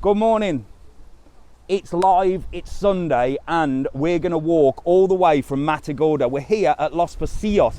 Good morning. It's live, it's Sunday, and we're going to walk all the way from Matagorda. We're here at Los Pasillos.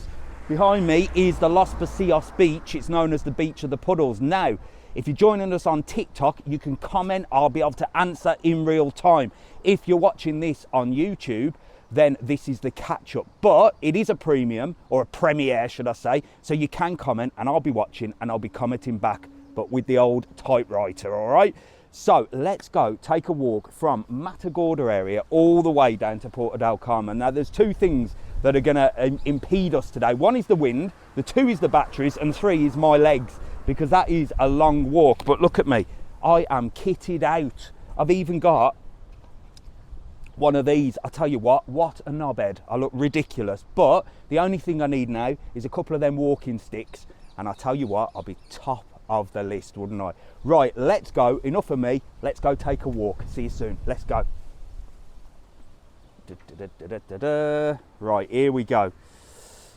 Behind me is the Los Pasillos beach. It's known as the beach of the puddles. Now, if you're joining us on TikTok, you can comment. I'll be able to answer in real time. If you're watching this on YouTube, then this is the catch-up. But it is a premium, or a premiere, should I say, so you can comment, and I'll be watching, and I'll be commenting back, but with the old typewriter, all right? So let's go take a walk from Matagorda area all the way down to Puerto Del Carmen. Now there's two things that are going to impede us today. One is the wind, the two is the batteries, and three is my legs, because that is a long walk. But look at me, I am kitted out. I've even got one of these. I tell you what a knobhead. I look ridiculous, but the only thing I need now is a couple of them walking sticks, and I tell you what, I'll be top of the list, wouldn't I? Right, let's go. Enough of me. Let's go take a walk. See you soon. Let's go. Right, here we go.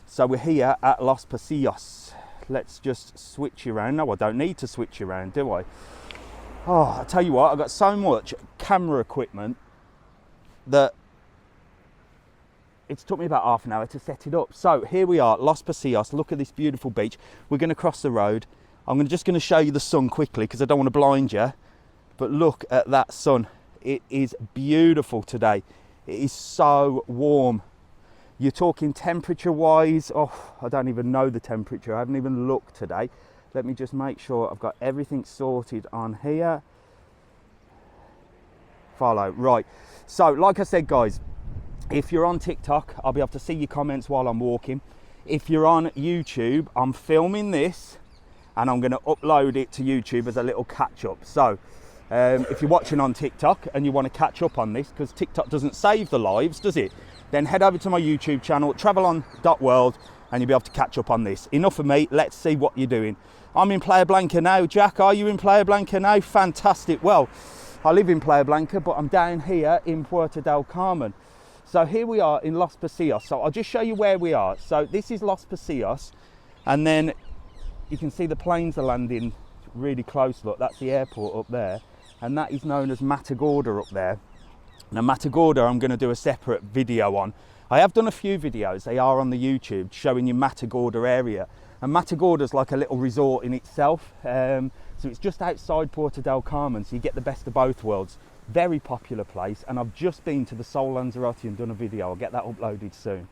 So we're here at Los Pasillos. Let's just switch around. No, I don't need to switch around, do I? Oh, I tell you what, I've got so much camera equipment that it's took me about half an hour to set it up. So here we are, Los Pasillos. Look at this beautiful beach. We're going to cross the road. I'm just going to show you the sun quickly because I don't want to blind you. But look at that sun. It is beautiful today. It is so warm. You're talking temperature-wise. Oh, I don't even know the temperature. I haven't even looked today. Let me just make sure I've got everything sorted on here. Follow. Right. So, like I said, guys, if you're on TikTok, I'll be able to see your comments while I'm walking. If you're on YouTube, I'm filming this and I'm going to upload it to YouTube as a little catch-up. So if you're watching on TikTok and you want to catch up on this, because TikTok doesn't save the lives, does it? Then head over to my YouTube channel, travelon.world, and you'll be able to catch up on this. Enough of me, let's see what you're doing. I'm in Playa Blanca now. Jack, are you in Playa Blanca now? Fantastic. Well, I live in Playa Blanca, but I'm down here in Puerto Del Carmen. So here we are in Los Pasillos. So I'll just show you where we are. So this is Los Pasillos, and then you can see the planes are landing really close. Look, that's the airport up there, and that is known as Matagorda up there. Now Matagorda I'm going to do a separate video on. I have done a few videos, they are on the YouTube, showing you Matagorda area. And Matagorda's like a little resort in itself. So it's just outside Puerto Del Carmen, so you get the best of both worlds. Very popular place, and I've just been to the Sol Lanzarote and done a video. I'll get that uploaded soon.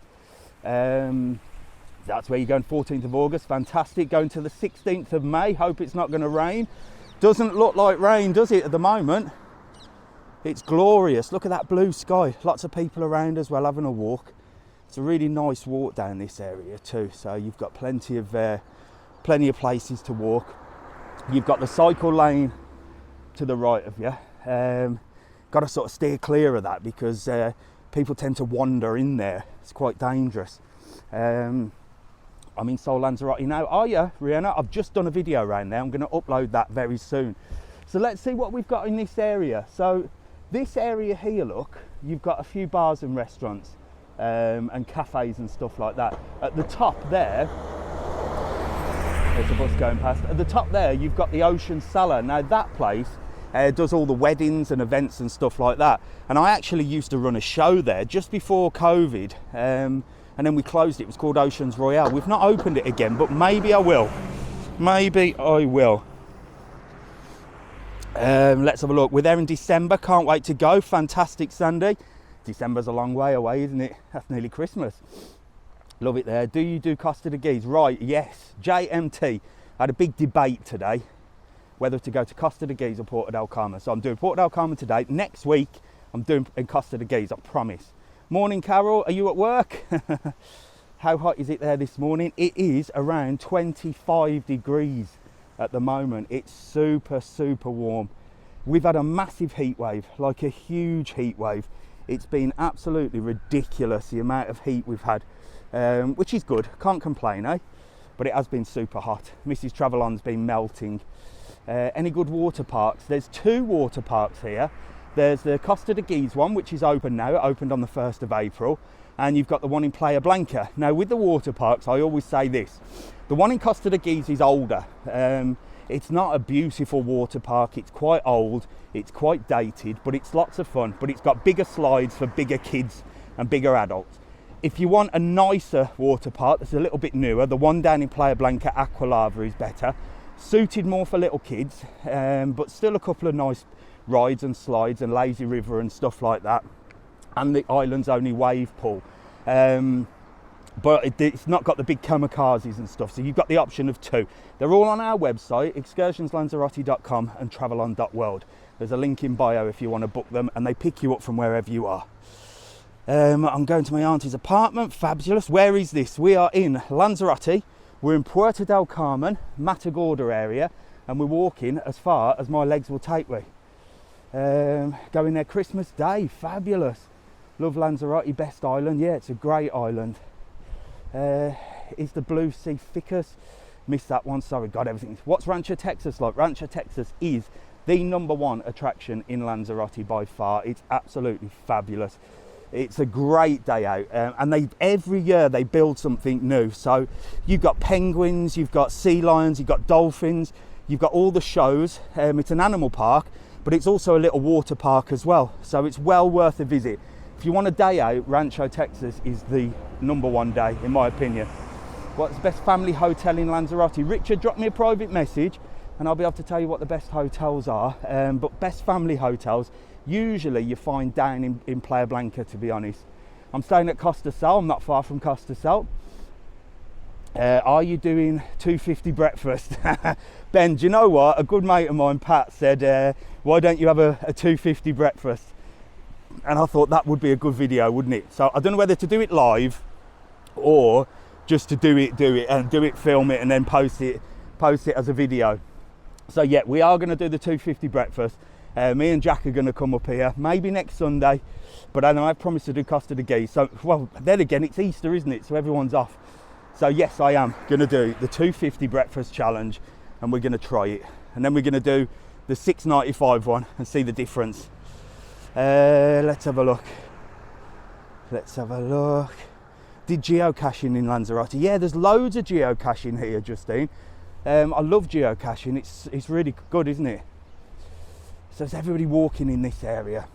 That's where you're going, 14th of August, fantastic. Going to the 16th of May, hope it's not going to rain. Doesn't look like rain, does it, at the moment? It's glorious. Look at that blue sky. Lots of people around as well having a walk. It's a really nice walk down this area too. So you've got plenty of places to walk. You've got the cycle lane to the right of you. Got to sort of steer clear of that because people tend to wander in there. It's quite dangerous. I'm in Sol Lanzarote now. Are you, Rihanna? I've just done a video around there. I'm going to upload that very soon. So let's see what we've got in this area. So this area here, look, you've got a few bars and restaurants and cafes and stuff like that. At the top there, there's a bus going past. At the top there, you've got the Ocean Cellar. Now that place does all the weddings and events and stuff like that. And I actually used to run a show there just before COVID. And then we closed it. It was called Oceans Royale. We've not opened it again, but maybe I will. Maybe I will. Let's have a look. We're there in December. Can't wait to go. Fantastic Sunday. December's a long way away, isn't it? That's nearly Christmas. Love it there. Do you do Costa de Geese? Right, yes. JMT. I had a big debate today whether to go to Costa de Geese or Puerto Del Carmen. So I'm doing Puerto Del Carmen today. Next week, I'm doing in Costa de Geese, I promise. Morning, Carol. Are you at work? How hot is it there this morning? It is around 25 degrees at the moment. It's super, super warm. We've had a massive heat wave, like a huge heat wave. It's been absolutely ridiculous, the amount of heat we've had, which is good. Can't complain, eh? But it has been super hot. Mrs. Travelon's been melting. Any good water parks? There's two water parks here. There's the Costa de Geese one, which is open now. It opened on the 1st of April. And you've got the one in Playa Blanca. Now, with the water parks, I always say this. The one in Costa de Geese is older. It's not a beautiful water park. It's quite old, it's quite dated, but it's lots of fun. But it's got bigger slides for bigger kids and bigger adults. If you want a nicer water park that's a little bit newer, the one down in Playa Blanca, Aqualava, is better. Suited more for little kids, but still a couple of nice rides and slides and lazy river and stuff like that. And the island's only wave pool. But it's not got the big kamikazes and stuff, so you've got the option of 2. They're all on our website, excursionslanzarote.com and travelon.world. There's a link in bio if you want to book them, and they pick you up from wherever you are. I'm going to my auntie's apartment. Fabulous. Where is this? We are in Lanzarote. We're in Puerto Del Carmen, Matagorda area, and we're walking as far as my legs will take me. Going there Christmas Day. Fabulous. Love Lanzarote, best island. Yeah, it's a great island. Is the blue sea ficus? Missed that one, sorry, got everything. What's Rancho Texas like? Rancho Texas is the #1 attraction in Lanzarote by far. It's absolutely fabulous. It's a great day out, and every year they build something new. So you've got penguins, you've got sea lions, you've got dolphins, you've got all the shows. It's an animal park, but it's also a little water park as well. So it's well worth a visit. If you want a day out, Rancho Texas is the #1 day, in my opinion. What's the best family hotel in Lanzarote? Richard, drop me a private message and I'll be able to tell you what the best hotels are. But best family hotels, usually you find down in Playa Blanca, to be honest. I'm staying at Costa Sol, I'm not far from Costa Sol. Are you doing $2.50 breakfast? Ben, do you know what? A good mate of mine, Pat, said, why don't you have a $2.50 breakfast? And I thought that would be a good video, wouldn't it? So I don't know whether to do it live or just to do it, film it and then post it as a video. So yeah, we are going to do the $2.50 breakfast. Me and Jack are going to come up here maybe next Sunday, but I know I've promised to do Costa de Geese. So, well, then again, it's Easter, isn't it? So everyone's off. So yes, I am going to do the $2.50 breakfast challenge, and we're going to try it, and then we're going to do the $6.95 one and see the difference. Let's have a look. Did geocaching in Lanzarote? Yeah, there's loads of geocaching here, Justine. I love geocaching. It's really good, isn't it? So there's everybody walking in this area.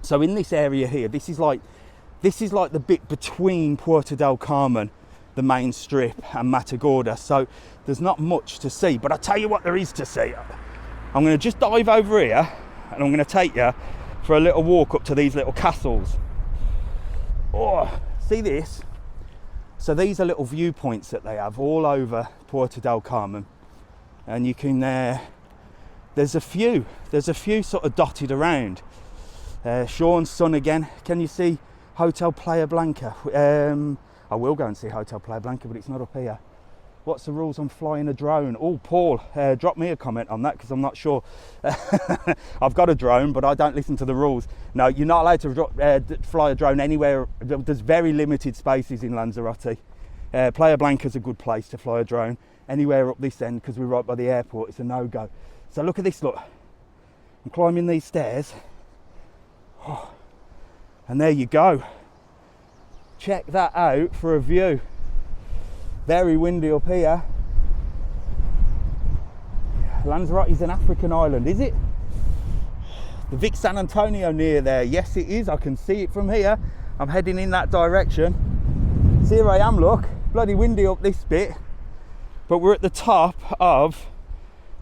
So in this area here, this is like the bit between Puerto Del Carmen, the main strip, and Matagorda. So there's not much to see, but I'll tell you what there is to see. I'm going to just dive over here and I'm going to take you for a little walk up to these little castles. Oh, see this? So these are little viewpoints that they have all over Puerto Del Carmen, and you can there's a few sort of dotted around. Sean's son again. Can you see Hotel Playa Blanca? I will go and see Hotel Playa Blanca, but it's not up here. What's the rules on flying a drone? Oh, Paul, drop me a comment on that because I'm not sure. I've got a drone, but I don't listen to the rules. No, you're not allowed to fly a drone anywhere. There's very limited spaces in Lanzarote. Playa Blanca's a good place to fly a drone. Anywhere up this end, because we're right by the airport, it's a no-go. So look at this, look. I'm climbing these stairs. Oh, and there you go. Check that out for a view. Very windy up here. Lanzarote is an African island, is it? The Vic San Antonio near there. Yes, it is. I can see it from here. I'm heading in that direction. So here I am, look. Bloody windy up this bit. But we're at the top of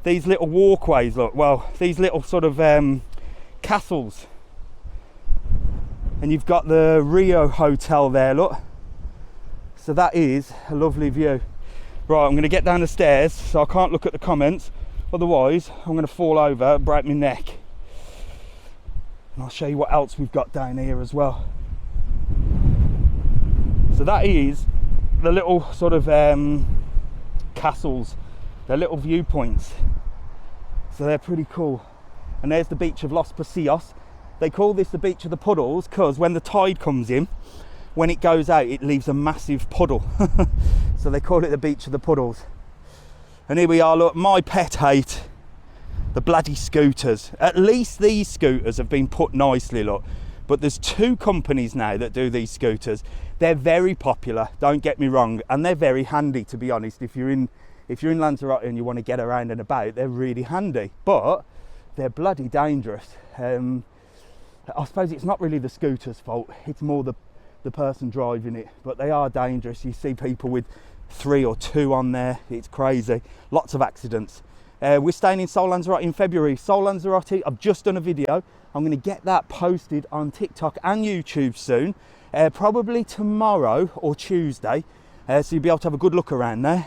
these little walkways, look. Well, these little sort of castles. And you've got the Rio Hotel there, look. So that is a lovely view. Right, I'm going to get down the stairs so I can't look at the comments. Otherwise, I'm going to fall over and break my neck. And I'll show you what else we've got down here as well. So that is the little sort of castles. They're little viewpoints. So they're pretty cool. And there's the beach of Los Pasillos. They call this the beach of the puddles because when the tide comes in, when it goes out, it leaves a massive puddle. So they call it the beach of the puddles. And here we are, look, my pet hate, the bloody scooters. At least these scooters have been put nicely, look. But there's 2 companies now that do these scooters. They're very popular, don't get me wrong, and they're very handy, to be honest. If you're in if you're in Lanzarote and you want to get around and about, they're really handy, but they're bloody dangerous. I suppose it's not really the scooter's fault, it's more the person driving it, but they are dangerous. You see people with 3 or 2 on there, it's crazy. Lots of accidents. We're staying in Sol Lanzarote in February. Sol Lanzarote, I've just done a video. I'm going to get that posted on TikTok and YouTube soon, probably tomorrow or Tuesday, so you'll be able to have a good look around there.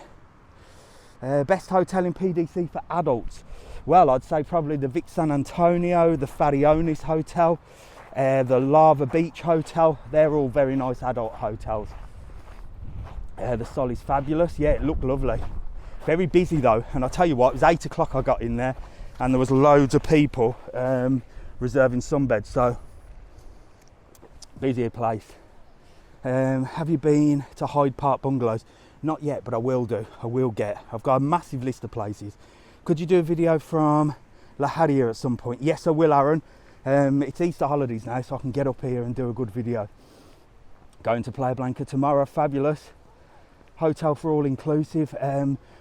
Best hotel in PDC for adults. Well, I'd say probably the Vic San Antonio, the Farionis Hotel, the Lava Beach Hotel. They're all very nice adult hotels. The Sol is fabulous. Yeah, it looked lovely. Very busy though, and I'll tell you what, it was 8 o'clock I got in there and there was loads of people reserving sunbeds, so busy place. Have you been to Hyde Park Bungalows? Not yet, but I will do. I've got a massive list of places. Could you do a video from La Harria at some point? Yes, I will, Aaron. It's Easter holidays now, so I can get up here and do a good video. Going to Playa Blanca tomorrow, fabulous. Hotel for all inclusive.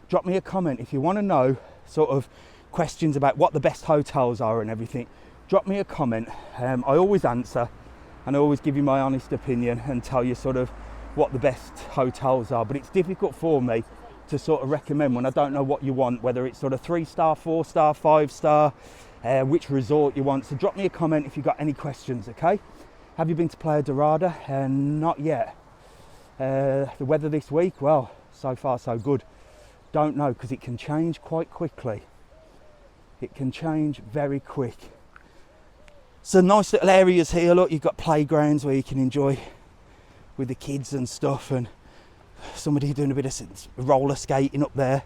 Drop me a comment if you want to know sort of questions about what the best hotels are and everything. Drop me a comment. I always answer and I always give you my honest opinion and tell you sort of what the best hotels are, but it's difficult for me to sort of recommend when I don't know what you want, whether it's sort of 3-star, 4-star, 5-star, which resort you want. So drop me a comment if you've got any questions, okay? Have you been to Playa Dorada? Not yet. The weather this week, well, so far so good. Don't know, because it can change quite quickly. It can change very quick. So nice little areas here. Look, you've got playgrounds where you can enjoy with the kids and stuff, and somebody doing a bit of roller skating up there,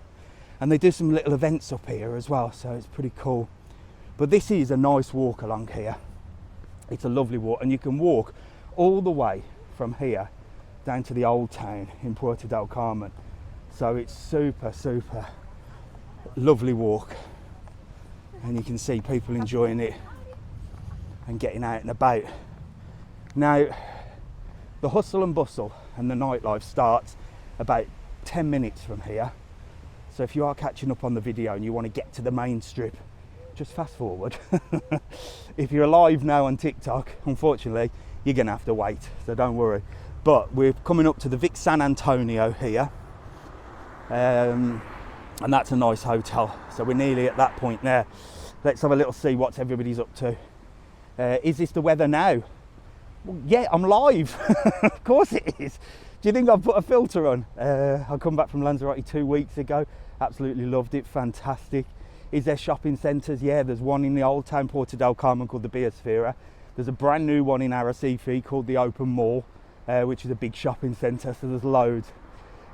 and they do some little events up here as well, so it's pretty cool. But this is a nice walk along here. It's a lovely walk, and you can walk all the way from here down to the old town in Puerto Del Carmen. So it's super lovely walk, and you can see people enjoying it and getting out and about. Now, the hustle and bustle and the nightlife starts about 10 minutes from here. So if you are catching up on the video and you want to get to the main strip, just fast forward. If you're live now on TikTok, unfortunately, you're going to have to wait, so don't worry. But we're coming up to the Vic San Antonio here. And that's a nice hotel. So we're nearly at that point there. Let's have a little see what everybody's up to. Is this the weather now? Well, yeah, I'm live. Of course it is. Do you think I've put a filter on? I come back from Lanzarote 2 weeks ago. Absolutely loved it. Fantastic. Is there shopping centres? Yeah, there's one in the old town Puerto Del Carmen called the Biosphere. There's a brand new one in Arrecife called the Open Mall, which is a big shopping centre, so there's loads.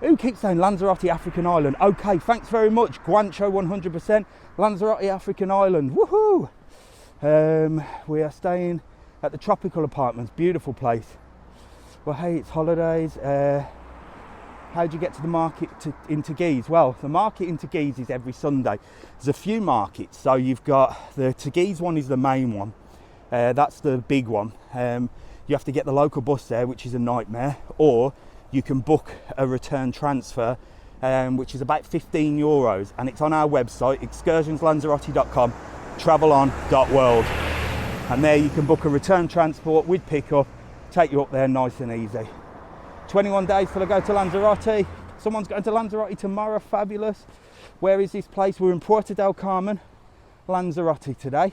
Who keeps saying Lanzarote African Island? Okay, thanks very much. Guancho 100%. Lanzarote African Island. Woohoo! We are staying at the Tropical Apartments. Beautiful place. Well, hey, it's holidays. How do you get to the market in Teguise? Well, the market in Teguise is every Sunday. There's a few markets. So you've got the Teguise one is the main one. That's the big one. You have to get the local bus there, which is a nightmare, or you can book a return transfer, which is about €15, and it's on our website, excursionslanzarote.com, travelon.world, and there you can book a return transport with pickup, take you up there nice and easy. 21 days till I go to Lanzarote. Someone's going to Lanzarote tomorrow, fabulous. Where is this place? We're in Puerto Del Carmen, Lanzarote today.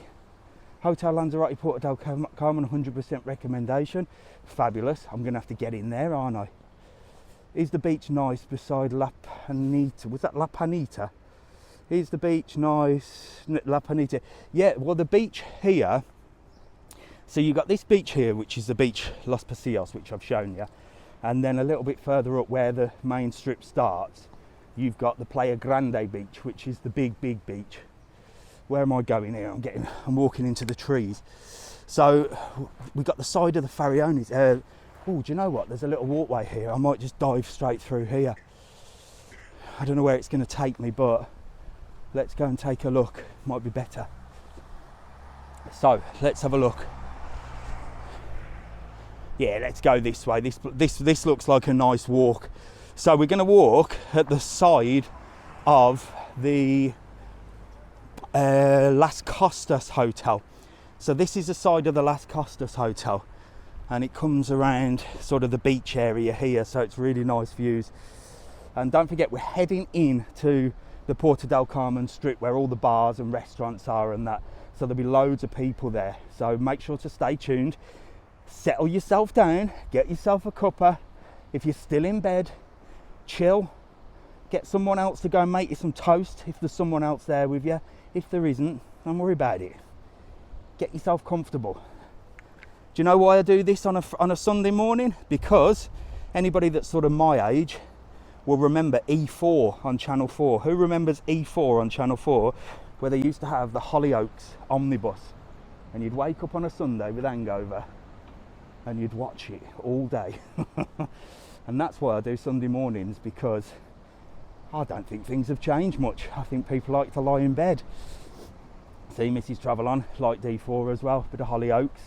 Hotel Lanzarote, Puerto Del Carmen, 100% recommendation. Fabulous. I'm going to have to get in there, aren't I? Is the beach nice beside La Panita? Was that La Panita? Is the beach nice? La Panita. Yeah, well, the beach here. So you've got this beach here, which is the beach Los Pasillos, which I've shown you. And then a little bit further up where the main strip starts, you've got the Playa Grande beach, which is the big beach. Where am I going here? I'm walking into the trees. So we've got the side of the Farionis. Oh, do you know what? There's a little walkway here. I might just dive straight through here. I don't know where it's going to take me, but let's go and take a look. Might be better. So let's have a look. Yeah, let's go this way. This looks like a nice walk. So we're going to walk at the side of the Las Costas Hotel. So this is the side of the Las Costas Hotel, and it comes around sort of the beach area here, so it's really nice views. And don't forget, we're heading in to the Puerto Del Carmen strip where all the bars and restaurants are and that, so there'll be loads of people there. So make sure to stay tuned, settle yourself down, get yourself a cuppa. If you're still in bed, chill, get someone else to go and make you some toast if there's someone else there with you. If there isn't, don't worry about it. Get yourself comfortable. Do you know why I do this on a Sunday morning? Because anybody that's sort of my age will remember E4 on Channel 4. Who remembers E4 on Channel 4, where they used to have the Hollyoaks omnibus, and you'd wake up on a Sunday with hangover and you'd watch it all day. And that's why I do Sunday mornings, because I don't think things have changed much. I think people like to lie in bed. See Mrs. Travel On, like D4 as well, bit of Hollyoaks.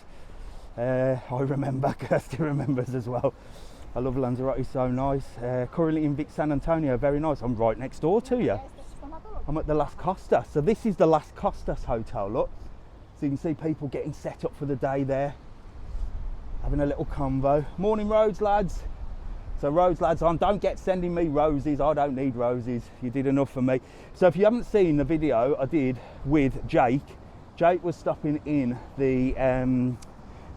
I remember, Kirsty remembers as well. I love Lanzarote, so nice. Currently in Vic San Antonio, very nice. I'm right next door to you. I'm at the Las Costas. So this is the Las Costas Hotel, look. So you can see people getting set up for the day there, having a little convo. Morning, Rhodes lads. So Rhodes lads on, don't get sending me roses. I don't need roses. You did enough for me. So if you haven't seen the video I did with Jake was stopping in the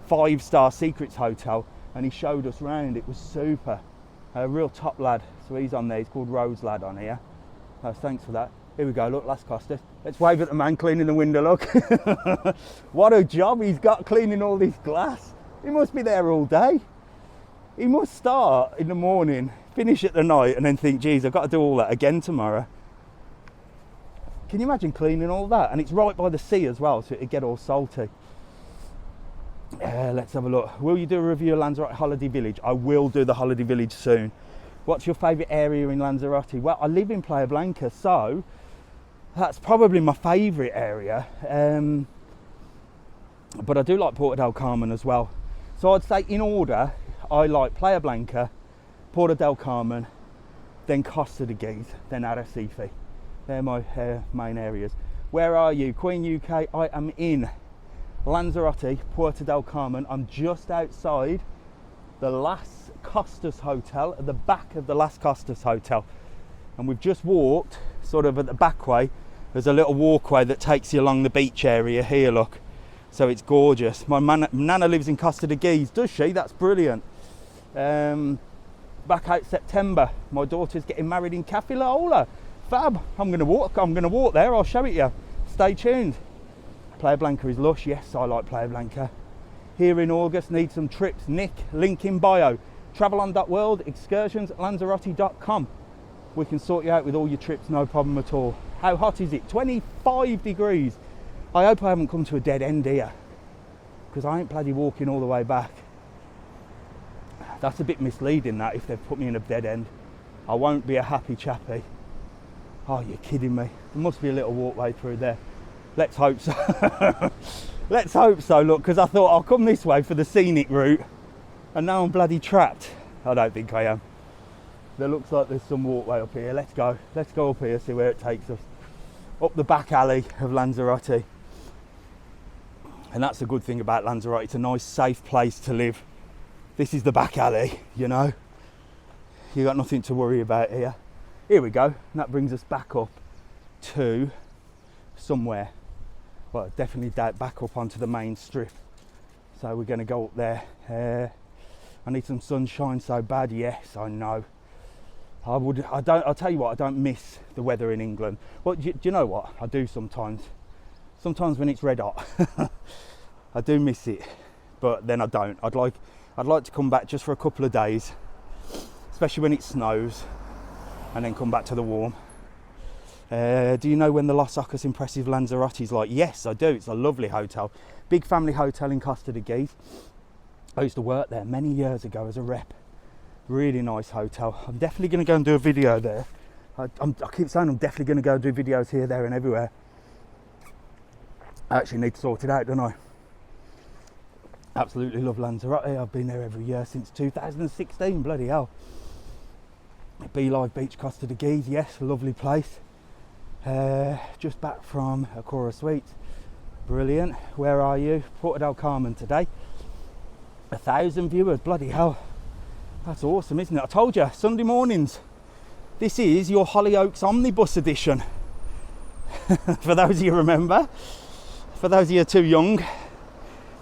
5-star Secrets Hotel, and he showed us round. It was super. A real top lad. So he's on there. He's called Rhodes lad on here. So thanks for that. Here we go, look, Las Costas. Let's wave at the man cleaning the window, look. What a job he's got cleaning all this glass. He must be there all day. He must start in the morning, finish at the night, and then think, geez, I've got to do all that again tomorrow. Can you imagine cleaning all that? And it's right by the sea as well, so it'd get all salty. Let's have a look. Will you do a review of Lanzarote Holiday Village? I will do the Holiday Village soon. What's your favourite area in Lanzarote? Well, I live in Playa Blanca, so that's probably my favourite area. But I do like Puerto Del Carmen as well. So I'd say in order, I like Playa Blanca, Puerto Del Carmen, then Costa de Geese, then Arrecife. They're my main areas. Where are you? Queen UK, I am in Lanzarote, Puerto Del Carmen. I'm just outside the Las Costas Hotel, at the back of the Las Costas Hotel. And we've just walked, sort of at the back way, there's a little walkway that takes you along the beach area here, look. So it's gorgeous. My nana lives in Costa de Geese, does she? That's brilliant. Back out September, my daughter's getting married in Cafe La Ola. Fab. I'm going to walk there. I'll show it you. Stay tuned. Playa Blanca is lush. Yes, I like Playa Blanca. Here in August, need some trips. Nick, link in bio. Travelon.world, excursions at Lanzarote.com. We can sort you out with all your trips, no problem at all. How hot is it? 25 degrees. I hope I haven't come to a dead end here, because I ain't bloody walking all the way back. That's a bit misleading, that, if they've put me in a dead end. I won't be a happy chappy. Oh, you're kidding me. There must be a little walkway through there. Let's hope so. Let's hope so, look, because I thought I'll come this way for the scenic route, and now I'm bloody trapped. I don't think I am. There looks like there's some walkway up here. Let's go up here, see where it takes us. Up the back alley of Lanzarote. And that's the good thing about Lanzarote. It's a nice, safe place to live. This is the back alley, you know. You got nothing to worry about here. Here we go. And that brings us back up to somewhere. Well, definitely back up onto the main strip. So we're going to go up there. I need some sunshine so bad. Yes, I know. I'll tell you what, I don't miss the weather in England. Well, do you know what? I do sometimes. Sometimes when it's red hot, I do miss it, but then I don't. I'd like to come back just for a couple of days, especially when it snows, and then come back to the warm. Do you know when the Los Ocas Impressive Lanzarote is like? Yes, I do. It's a lovely hotel. Big family hotel in Costa de Geese. I used to work there many years ago as a rep. Really nice hotel. I'm definitely going to go and do a video there. I keep saying I'm definitely going to go do videos here, there and everywhere. I actually need to sort it out, don't I? Absolutely love Lanzarote. I've been there every year since 2016, bloody hell. Be Live Beach, Costa de Geese, yes, lovely place. Just back from Acora Suites. Brilliant. Where are you? Puerto Del Carmen today. 1,000 viewers, bloody hell. That's awesome, isn't it? I told you, Sunday mornings. This is your Hollyoaks Omnibus edition. For those of you who remember. For those of you too young,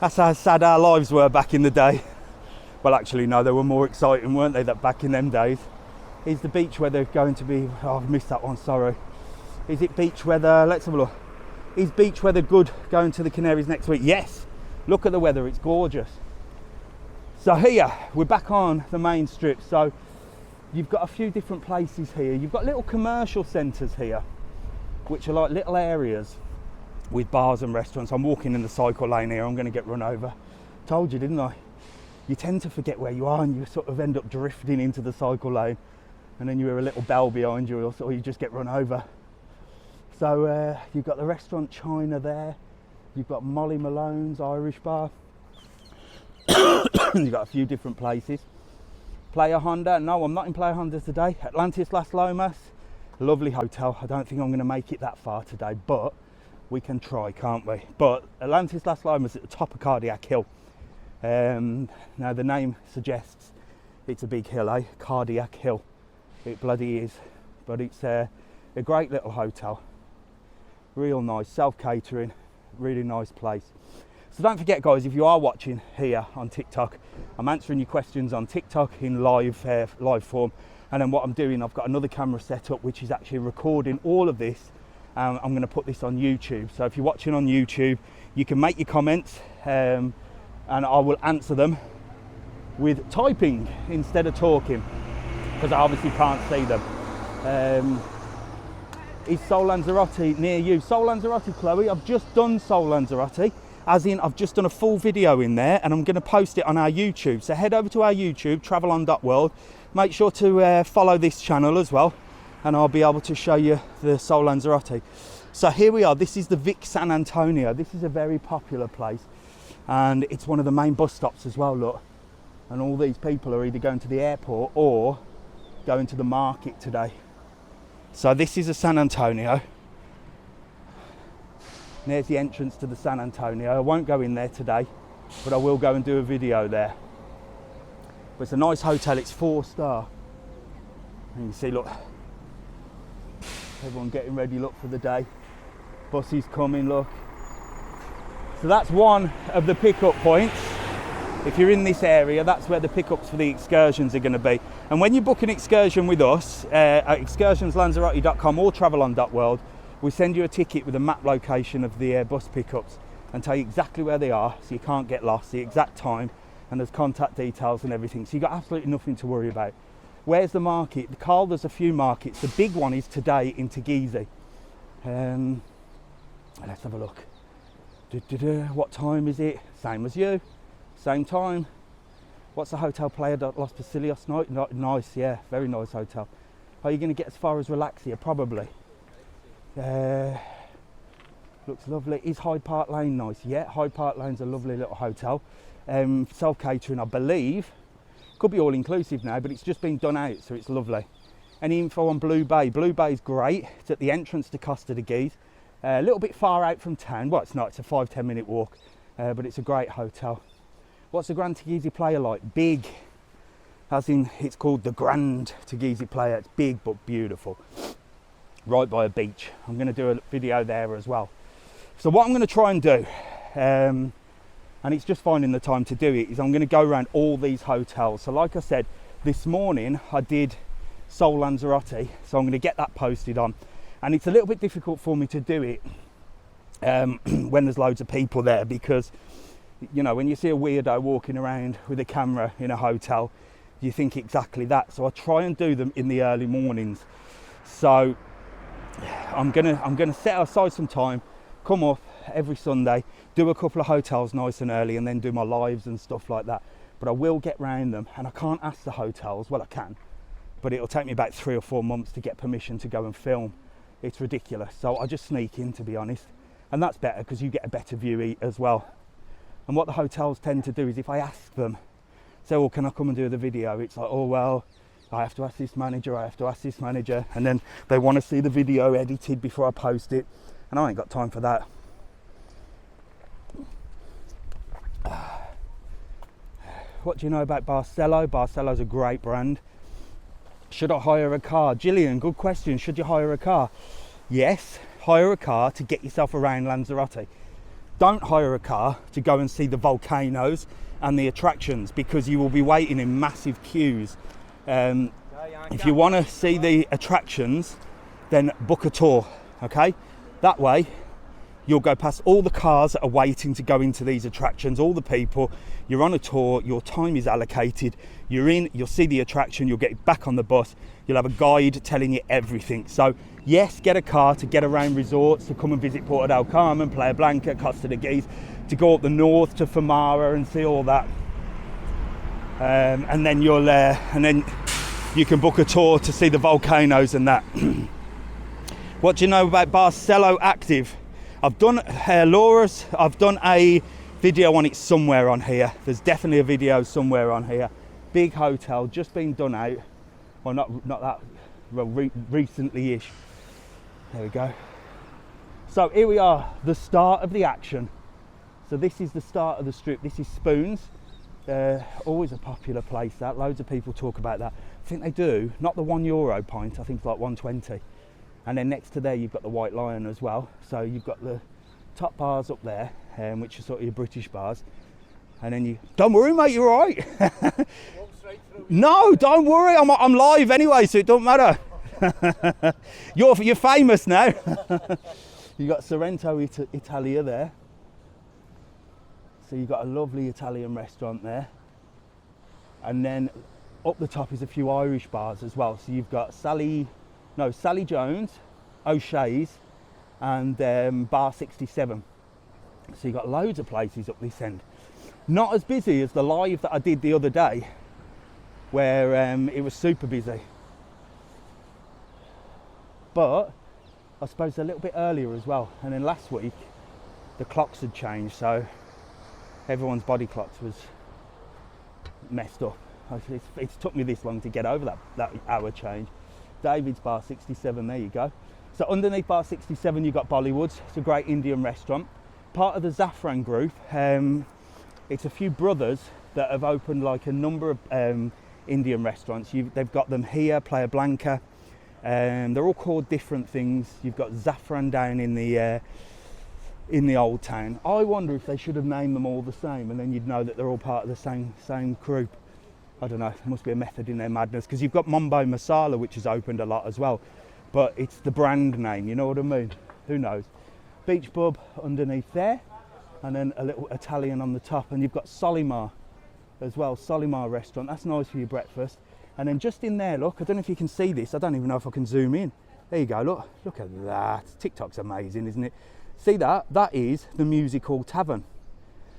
that's how sad our lives were back in the day. Well, actually, no, they were more exciting, weren't they, that back in them days? Is the beach weather going to be... Oh, I've missed that one, sorry. Is it beach weather? Let's have a look. Is beach weather good going to the Canaries next week? Yes. Look at the weather, it's gorgeous. So here, we're back on the main strip. So you've got a few different places here. You've got little commercial centres here, which are like little areas with bars and restaurants. I'm walking in the cycle lane here. I'm going to get run over. Told you, didn't I? You tend to forget where you are and you sort of end up drifting into the cycle lane, and then you hear a little bell behind you, or you just get run over. So you've got the restaurant China there. You've got Molly Malone's Irish bar. You've got a few different places. Playa Honda. No, I'm not in Playa Honda today. Atlantis Las Lomas. Lovely hotel. I don't think I'm going to make it that far today, but we can try, can't we? But Atlantis Las Lomas at the top of Cardiac Hill. Now the name suggests it's a big hill, eh? Cardiac Hill. It bloody is. But it's a great little hotel. Real nice. Self-catering. Really nice place. So don't forget, guys, if you are watching here on TikTok, I'm answering your questions on TikTok in live form. And then what I'm doing, I've got another camera set up which is actually recording all of this. I'm going to put this on YouTube. So if you're watching on YouTube, you can make your comments and I will answer them with typing instead of talking, because I obviously can't see them. Is Sol Lanzarote near you? Sol Lanzarote, Chloe, I've just done Sol Lanzarote. As in, I've just done a full video in there and I'm going to post it on our YouTube. So head over to our YouTube, travelon.world. Make sure to follow this channel as well, and I'll be able to show you the Sol Lanzarote. So here we are. This is the Vic San Antonio. This is a very popular place, and it's one of the main bus stops as well, look. And all these people are either going to the airport or going to the market today. So this is a San Antonio. There's the entrance to the San Antonio. I won't go in there today, but I will go and do a video there. But it's a nice hotel, it's 4-star. And you see, look, everyone getting ready, look, for the day. Buses coming, look. So that's one of the pickup points. If you're in this area, that's where the pickups for the excursions are going to be. And when you book an excursion with us, at excursionslanzarote.com or travelon.world, we send you a ticket with a map location of the bus pickups and tell you exactly where they are, so you can't get lost, the exact time, and there's contact details and everything. So you've got absolutely nothing to worry about. Where's the market? The Carl, there's a few markets. The big one is today in Tagizi. Let's have a look. What time is it? Same as you. Same time. What's the hotel, Playa de Los Pasillos night? Nice, yeah, very nice hotel. Are you going to get as far as Relaxia? Probably. Looks lovely. Is Hyde Park Lane nice? Yeah, Hyde Park Lane's a lovely little hotel. Self-catering, I believe. Could be all-inclusive now, but it's just been done out, so it's lovely. Any info on Blue Bay? Blue Bay's great. It's at the entrance to Costa de Guise. A little bit far out from town. Well, it's not. It's a 5-10 minute walk, but it's a great hotel. What's the Grand Tagizi Playa like? Big. As in, it's called the Grand Tagizi Playa. It's big but beautiful. Right by a beach. I'm going to do a video there as well. So what I'm going to try and do, and it's just finding the time to do it, is I'm going to go around all these hotels. So like I said, this morning I did Sol Lanzarote, so I'm going to get that posted on. And it's a little bit difficult for me to do it when there's loads of people there, because, you know, when you see a weirdo walking around with a camera in a hotel, you think exactly that. So I try and do them in the early mornings. So I'm gonna set aside some time, come up every Sunday, do a couple of hotels nice and early, and then do my lives and stuff like that. But I will get round them, and I can't ask the hotels. Well, I can, but it'll take me about 3 or 4 months to get permission to go and film. It's ridiculous. So I just sneak in, to be honest, and that's better because you get a better view as well. And what the hotels tend to do is, if I ask them, say, well, can I come and do the video? It's like, oh, well, I have to ask this manager, I have to ask this manager, and then they want to see the video edited before I post it, and I ain't got time for that. What do you know about Barcelo? Barcelo's a great brand. Should I hire a car? Gillian, good question. Should you hire a car? Yes, hire a car to get yourself around Lanzarote. Don't hire a car to go and see the volcanoes and the attractions, because you will be waiting in massive queues. If you want to see the attractions, then book a tour, okay? That way, you'll go past all the cars that are waiting to go into these attractions, all the people. You're on a tour, your time is allocated, you're in, you'll see the attraction, you'll get back on the bus, you'll have a guide telling you everything. So yes, get a car to get around resorts, to come and visit Puerto Del Carmen, Playa Blanca, Costa de Geese, to go up the north to Famara and see all that. And then you can book a tour to see the volcanoes and that. What do you know about Barcelo Active? I've done Laura's, I've done a video on it somewhere on here. There's definitely a video somewhere on here. Big hotel, just been done out. Well, not that, well, recently-ish. There we go. So here we are, the start of the action. So this is the start of the strip. This is Spoons. Always a popular place, that. Loads of people talk about that. I think they do, not the €1 pint, I think it's like 120. And then next to there you've got the White Lion as well. So you've got the top bars up there, which are sort of your British bars. And then you, don't worry mate, you're all right. No, don't worry, I'm live anyway, so it don't matter. You're famous now. You got Sorrento Italia there. So you've got a lovely Italian restaurant there. And then up the top is a few Irish bars as well. So you've got Sally Jones, O'Shea's, and Bar 67. So you've got loads of places up this end. Not as busy as the live that I did the other day, where it was super busy. But I suppose a little bit earlier as well. And then last week, the clocks had changed, so everyone's body clocks was messed up. It's took me this long to get over that hour change. David's Bar 67, there you go. So underneath Bar 67 you've got Bollywood's. It's a great Indian restaurant. Part of the Zafran group. It's a few brothers that have opened like a number of Indian restaurants. They've got them here, Playa Blanca. They're all called different things. You've got Zafran down in the old town. I wonder if they should have named them all the same, and then you'd know that they're all part of the same group. I don't know, there must be a method in their madness, because you've got Mambo Masala, which has opened a lot as well, but it's the brand name, you know what I mean? Who knows? Beach Pub underneath there, and then a little Italian on the top, and you've got Solimar as well, Solimar restaurant. That's nice for your breakfast. And then just in there, look, I don't know if you can see this, I don't even know if I can zoom in. There you go, look at that. TikTok's amazing, isn't it? See that? That is the Music Hall Tavern.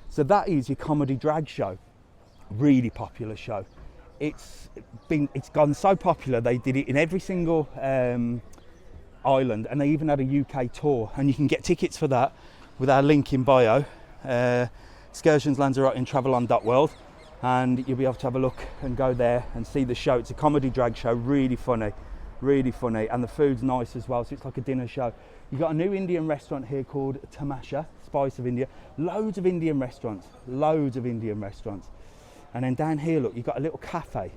So that is your comedy drag show. Really popular show. It's gone so popular, they did it in every single island, and they even had a UK tour, and you can get tickets for that with our link in bio, Excursions Lanzarote and travelon.world, and you'll be able to have a look and go there and see the show. It's a comedy drag show, really funny, and the food's nice as well, so it's like a dinner show. You've got a new Indian restaurant here called Tamasha, Spice of India. Loads of Indian restaurants. And then down here, look, you've got a little cafe.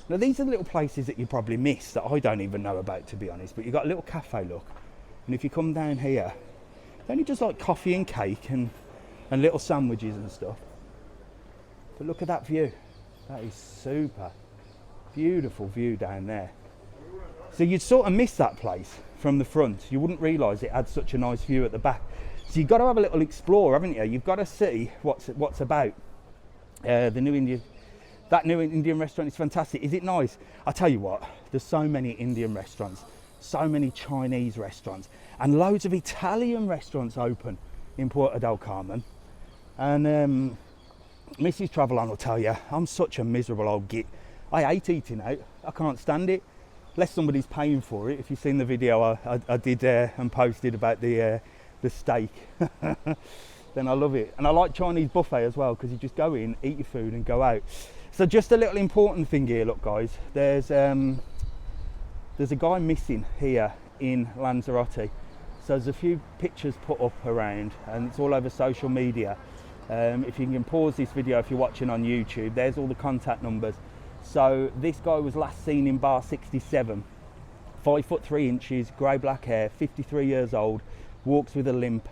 Now, these are the little places that you probably miss that I don't even know about, to be honest. But you've got a little cafe, look. And if you come down here, they only just like coffee and cake and little sandwiches and stuff. But look at that view. That is super. Beautiful view down there. So you'd sort of miss that place from the front. You wouldn't realise it had such a nice view at the back. So you've got to have a little explore, haven't you? You've got to see what's about. That new Indian restaurant is fantastic. Is it nice? I tell you what, there's so many Indian restaurants, so many Chinese restaurants, and loads of Italian restaurants open in Puerto Del Carmen. And Mrs. Travelon will tell you, I'm such a miserable old git. I hate eating out. I can't stand it, unless somebody's paying for it. If you've seen the video I did and posted about the steak. Then I love it. And I like Chinese buffet as well, because you just go in, eat your food and go out. So just a little important thing here, look guys, there's a guy missing here in Lanzarote. So there's a few pictures put up around and it's all over social media. If you can pause this video if you're watching on YouTube, there's all the contact numbers. So this guy was last seen in bar 67, 5 foot 3 inches, grey black hair, 53 years old, walks with a limp,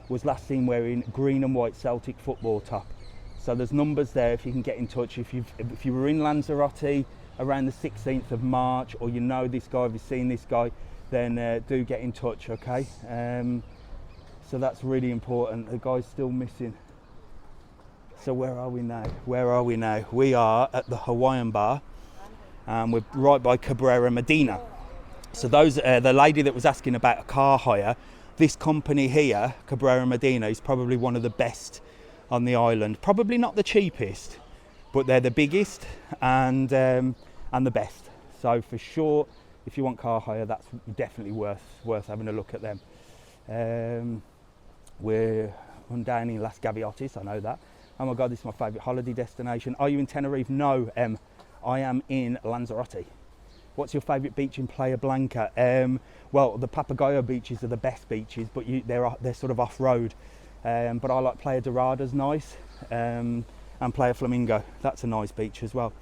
was last seen wearing green and white Celtic football top. So there's numbers there if you can get in touch. If you were in Lanzarote around the 16th of March, or you know this guy, if you've seen this guy, then do get in touch, okay? So that's really important. The guy's still missing. So where are we now? Where are we now? We are at the Hawaiian bar, and we're right by Cabrera Medina. So those the lady that was asking about a car hire, this company here, Cabrera Medina, is probably one of the best on the island. Probably not the cheapest, but they're the biggest and the best. So for sure, if you want car hire, that's definitely worth having a look at them. We're down in Las Gaviotas, I know that. Oh my God, this is my favourite holiday destination. Are you in Tenerife? No, I am in Lanzarote. What's your favourite beach in Playa Blanca? Well, the Papagayo beaches are the best beaches, but they're sort of off-road. But I like Playa Dorada's nice, and Playa Flamingo. That's a nice beach as well.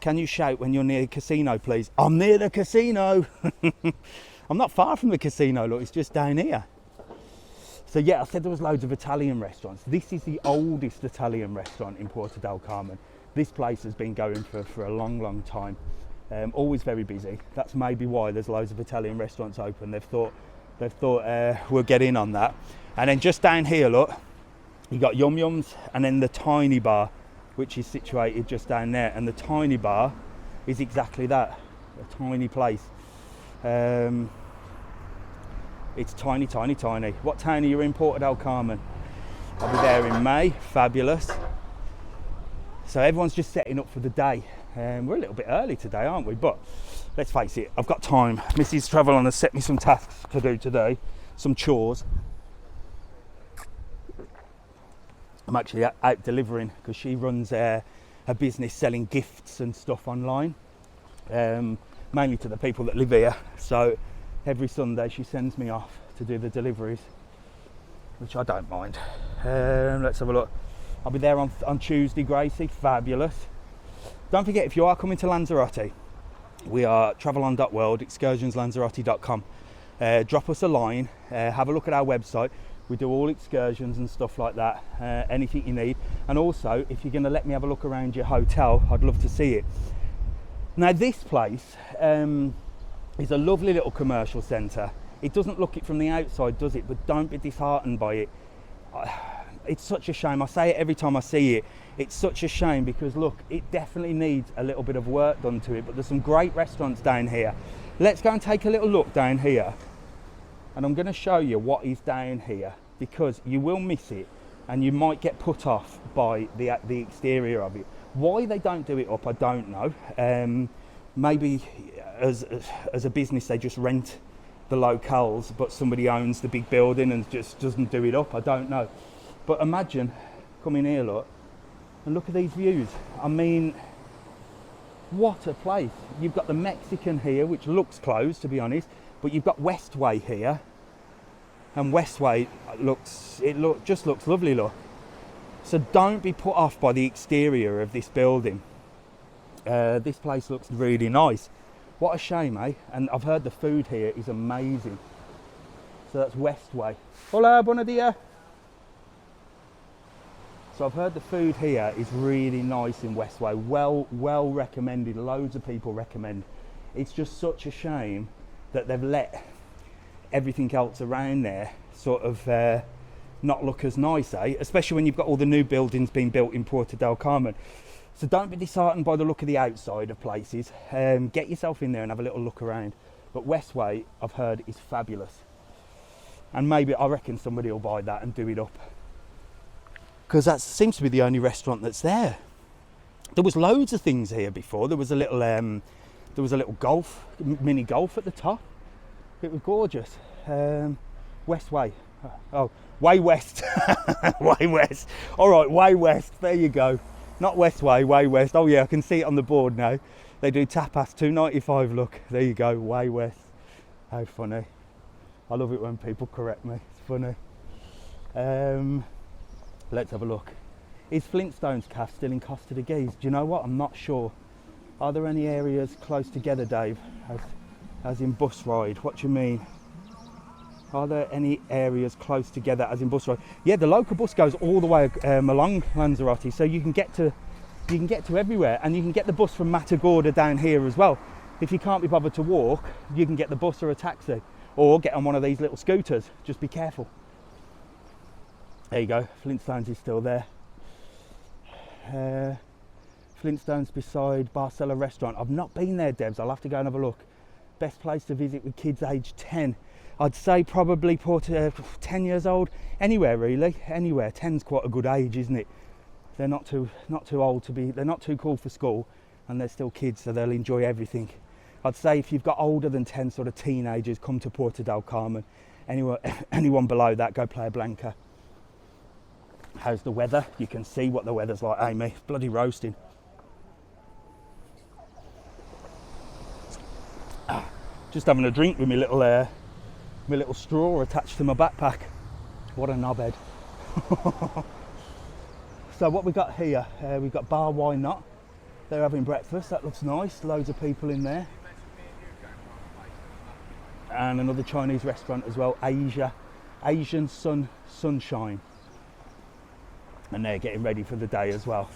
Can you shout when you're near the casino, please? I'm near the casino. I'm not far from the casino, look, it's just down here. So yeah, I said there was loads of Italian restaurants. This is the oldest Italian restaurant in Puerto Del Carmen. This place has been going for a long time. Always very busy. That's maybe why there's loads of Italian restaurants open. They've thought we'll get in on that. And then just down here, look, you got Yum Yums, and then the tiny bar, which is situated just down there. And the tiny bar is exactly that, a tiny place. It's tiny. What town are you in? Puerto Del Carmen. I'll be there in May. Fabulous. So everyone's just setting up for the day. We're a little bit early today, aren't we? But let's face it, I've got time. Mrs. Travelon has set me some tasks to do today, some chores. I'm actually out delivering because she runs her business selling gifts and stuff online, mainly to the people that live here. So every Sunday she sends me off to do the deliveries, which I don't mind. Let's have a look. I'll be there on Tuesday, Gracie. Fabulous. Don't forget, if you are coming to Lanzarote, we are travelon.world, excursionslanzarote.com. Drop us a line, have a look at our website. We do all excursions and stuff like that, anything you need. And also, if you're going to let me have a look around your hotel, I'd love to see it. Now, this place is a lovely little commercial centre. It doesn't look it from the outside, does it? But don't be disheartened by it. It's such a shame. I say it every time I see it. It's such a shame because, look, it definitely needs a little bit of work done to it. But there's some great restaurants down here. Let's go and take a little look down here. And I'm going to show you what is down here, because you will miss it and you might get put off by the exterior of it. Why they don't do it up, I don't know. Maybe as a business they just rent the locales, but somebody owns the big building and just doesn't do it up. I don't know. But imagine, come in here, look, and look at these views. I mean, what a place. You've got the Mexican here, which looks closed, to be honest. But you've got Westway here, and Westway just looks lovely, look. So don't be put off by the exterior of this building. This place looks really nice. What a shame, eh? And I've heard the food here is amazing. So that's Westway. Hola, buenos dias. So I've heard the food here is really nice in Westway. Well recommended. Loads of people recommend. It's just such a shame that they've let everything else around there sort of not look as nice, eh? Especially when you've got all the new buildings being built in Puerto Del Carmen. So don't be disheartened by the look of the outside of places. Get yourself in there and have a little look around. But Westway, I've heard, is fabulous. And maybe, I reckon somebody will buy that and do it up, because that seems to be the only restaurant that's there. There was loads of things here before. There was a little mini golf at the top. It was gorgeous. Westway. Oh, way west. Way west. All right, way west. There you go. Not Westway, way west. Oh yeah, I can see it on the board now. They do tapas, $2.95. Look, there you go, way west. How funny. I love it when people correct me. It's funny. Let's have a look. Is Flintstones Caf still in Costa de Geese? Do you know what? I'm not sure. Are there any areas close together, Dave? As in bus ride? What do you mean? Are there any areas close together as in bus ride? Yeah, the local bus goes all the way along Lanzarote, so you can get to everywhere, and you can get the bus from Matagorda down here as well. If you can't be bothered to walk, you can get the bus or a taxi, or get on one of these little scooters. Just be careful. There you go. Flintstones is still there. Flintstones beside Barcella restaurant. I've not been there, Debs. I'll have to go and have a look. Best place to visit with kids aged 10. I'd say probably 10 years old. Anywhere really, anywhere. 10's quite a good age, isn't it? They're not too old to be. They're not too cool for school, and they're still kids, so they'll enjoy everything. I'd say if you've got older than 10, sort of teenagers, come to Puerto Del Carmen. Anyone below that, go Playa Blanca. How's the weather? You can see what the weather's like, Amy. It's bloody roasting. Just having a drink with my little straw attached to my backpack. What a knobhead. So what we got here, we've got Bar Why Not. They're having breakfast. That looks nice. Loads of people in there. And another Chinese restaurant as well, Asian Sunshine. And they're getting ready for the day as well.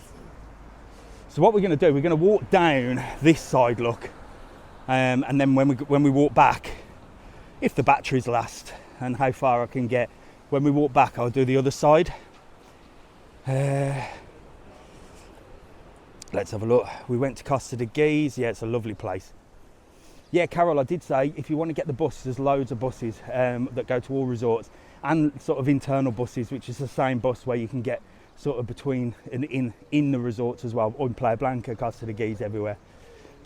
So what we're going to do, we're going to walk down this side, look, and then when we walk back, if the batteries last and how far I can get, when we walk back, I'll do the other side. Let's have a look. We went to Costa de Geese. Yeah, it's a lovely place. Yeah, Carol, I did say if you want to get the bus, there's loads of buses that go to all resorts, and sort of internal buses, which is the same bus where you can get sort of between in the resorts as well, or in Playa Blanca, Costa de Geese, everywhere.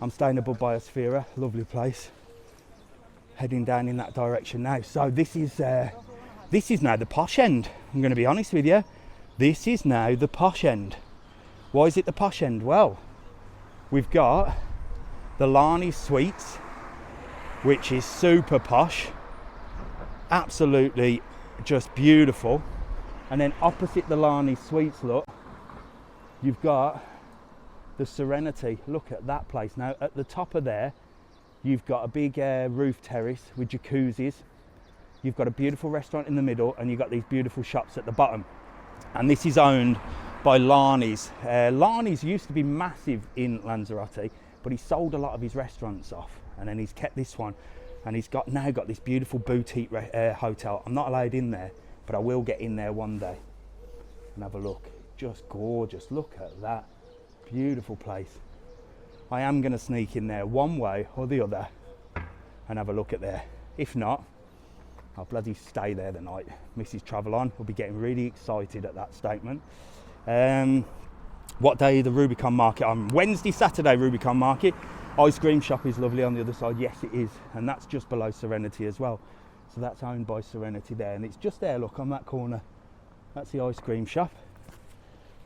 I'm staying above Biosphere, lovely place. Heading down in that direction now. So this is now the posh end. I'm going to be honest with you. This is now the posh end. Why is it the posh end? Well, we've got the Lani Suites, which is super posh, absolutely just beautiful. And then opposite the Lani Suites, look, you've got the Serenity. Look at that place. Now at the top of there, you've got a big roof terrace with jacuzzis. You've got a beautiful restaurant in the middle, and you've got these beautiful shops at the bottom. And this is owned by Lani's. Lani's used to be massive in Lanzarote, but he sold a lot of his restaurants off, and then he's kept this one, and he's now got this beautiful boutique hotel. I'm not allowed in there, but I will get in there one day and have a look. Just gorgeous. Look at that beautiful place. I am going to sneak in there one way or the other and have a look at there. If not, I'll bloody stay there the night. Mrs. Travelon will be getting really excited at that statement. What day the Rubicon Market? On Wednesday, Saturday, Rubicon Market. Ice cream shop is lovely on the other side. Yes, it is. And that's just below Serenity as well. So that's owned by Serenity there. And it's just there, look, on that corner. That's the ice cream shop.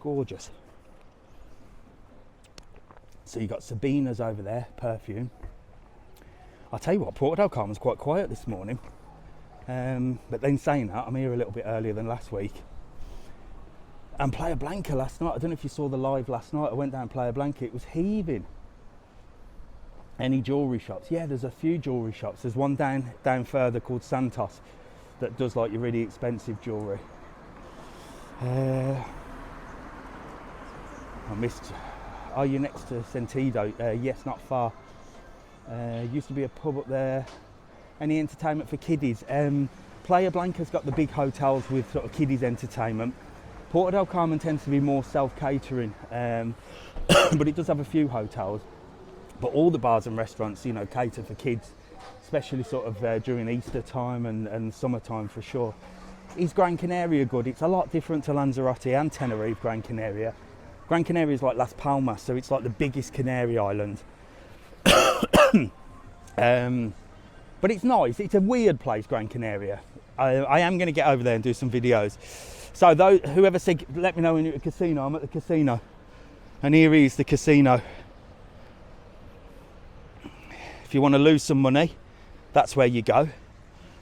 Gorgeous. So you've got Sabina's over there, perfume. I'll tell you what, Puerto Del Carmen's quite quiet this morning. But then saying that, I'm here a little bit earlier than last week. And Playa Blanca last night, I don't know if you saw the live last night, I went down Playa Blanca, it was heaving. Any jewellery shops? Yeah, there's a few jewellery shops. There's one down further called Santos that does like your really expensive jewellery. I missed. Are you next to Sentido? Yes, not far. Used to be a pub up there. Any entertainment for kiddies? Playa Blanca's got the big hotels with sort of kiddies entertainment. Puerto Del Carmen tends to be more self-catering, but it does have a few hotels. But all the bars and restaurants, you know, cater for kids, especially sort of during Easter time and summertime for sure. Is Gran Canaria good? It's a lot different to Lanzarote and Tenerife, Gran Canaria. Gran Canaria is like Las Palmas, so it's like the biggest Canary island. But it's nice. It's a weird place, Gran Canaria. I am going to get over there and do some videos. So whoever said, let me know when you're at the casino, I'm at the casino. And here is the casino. If you want to lose some money, that's where you go.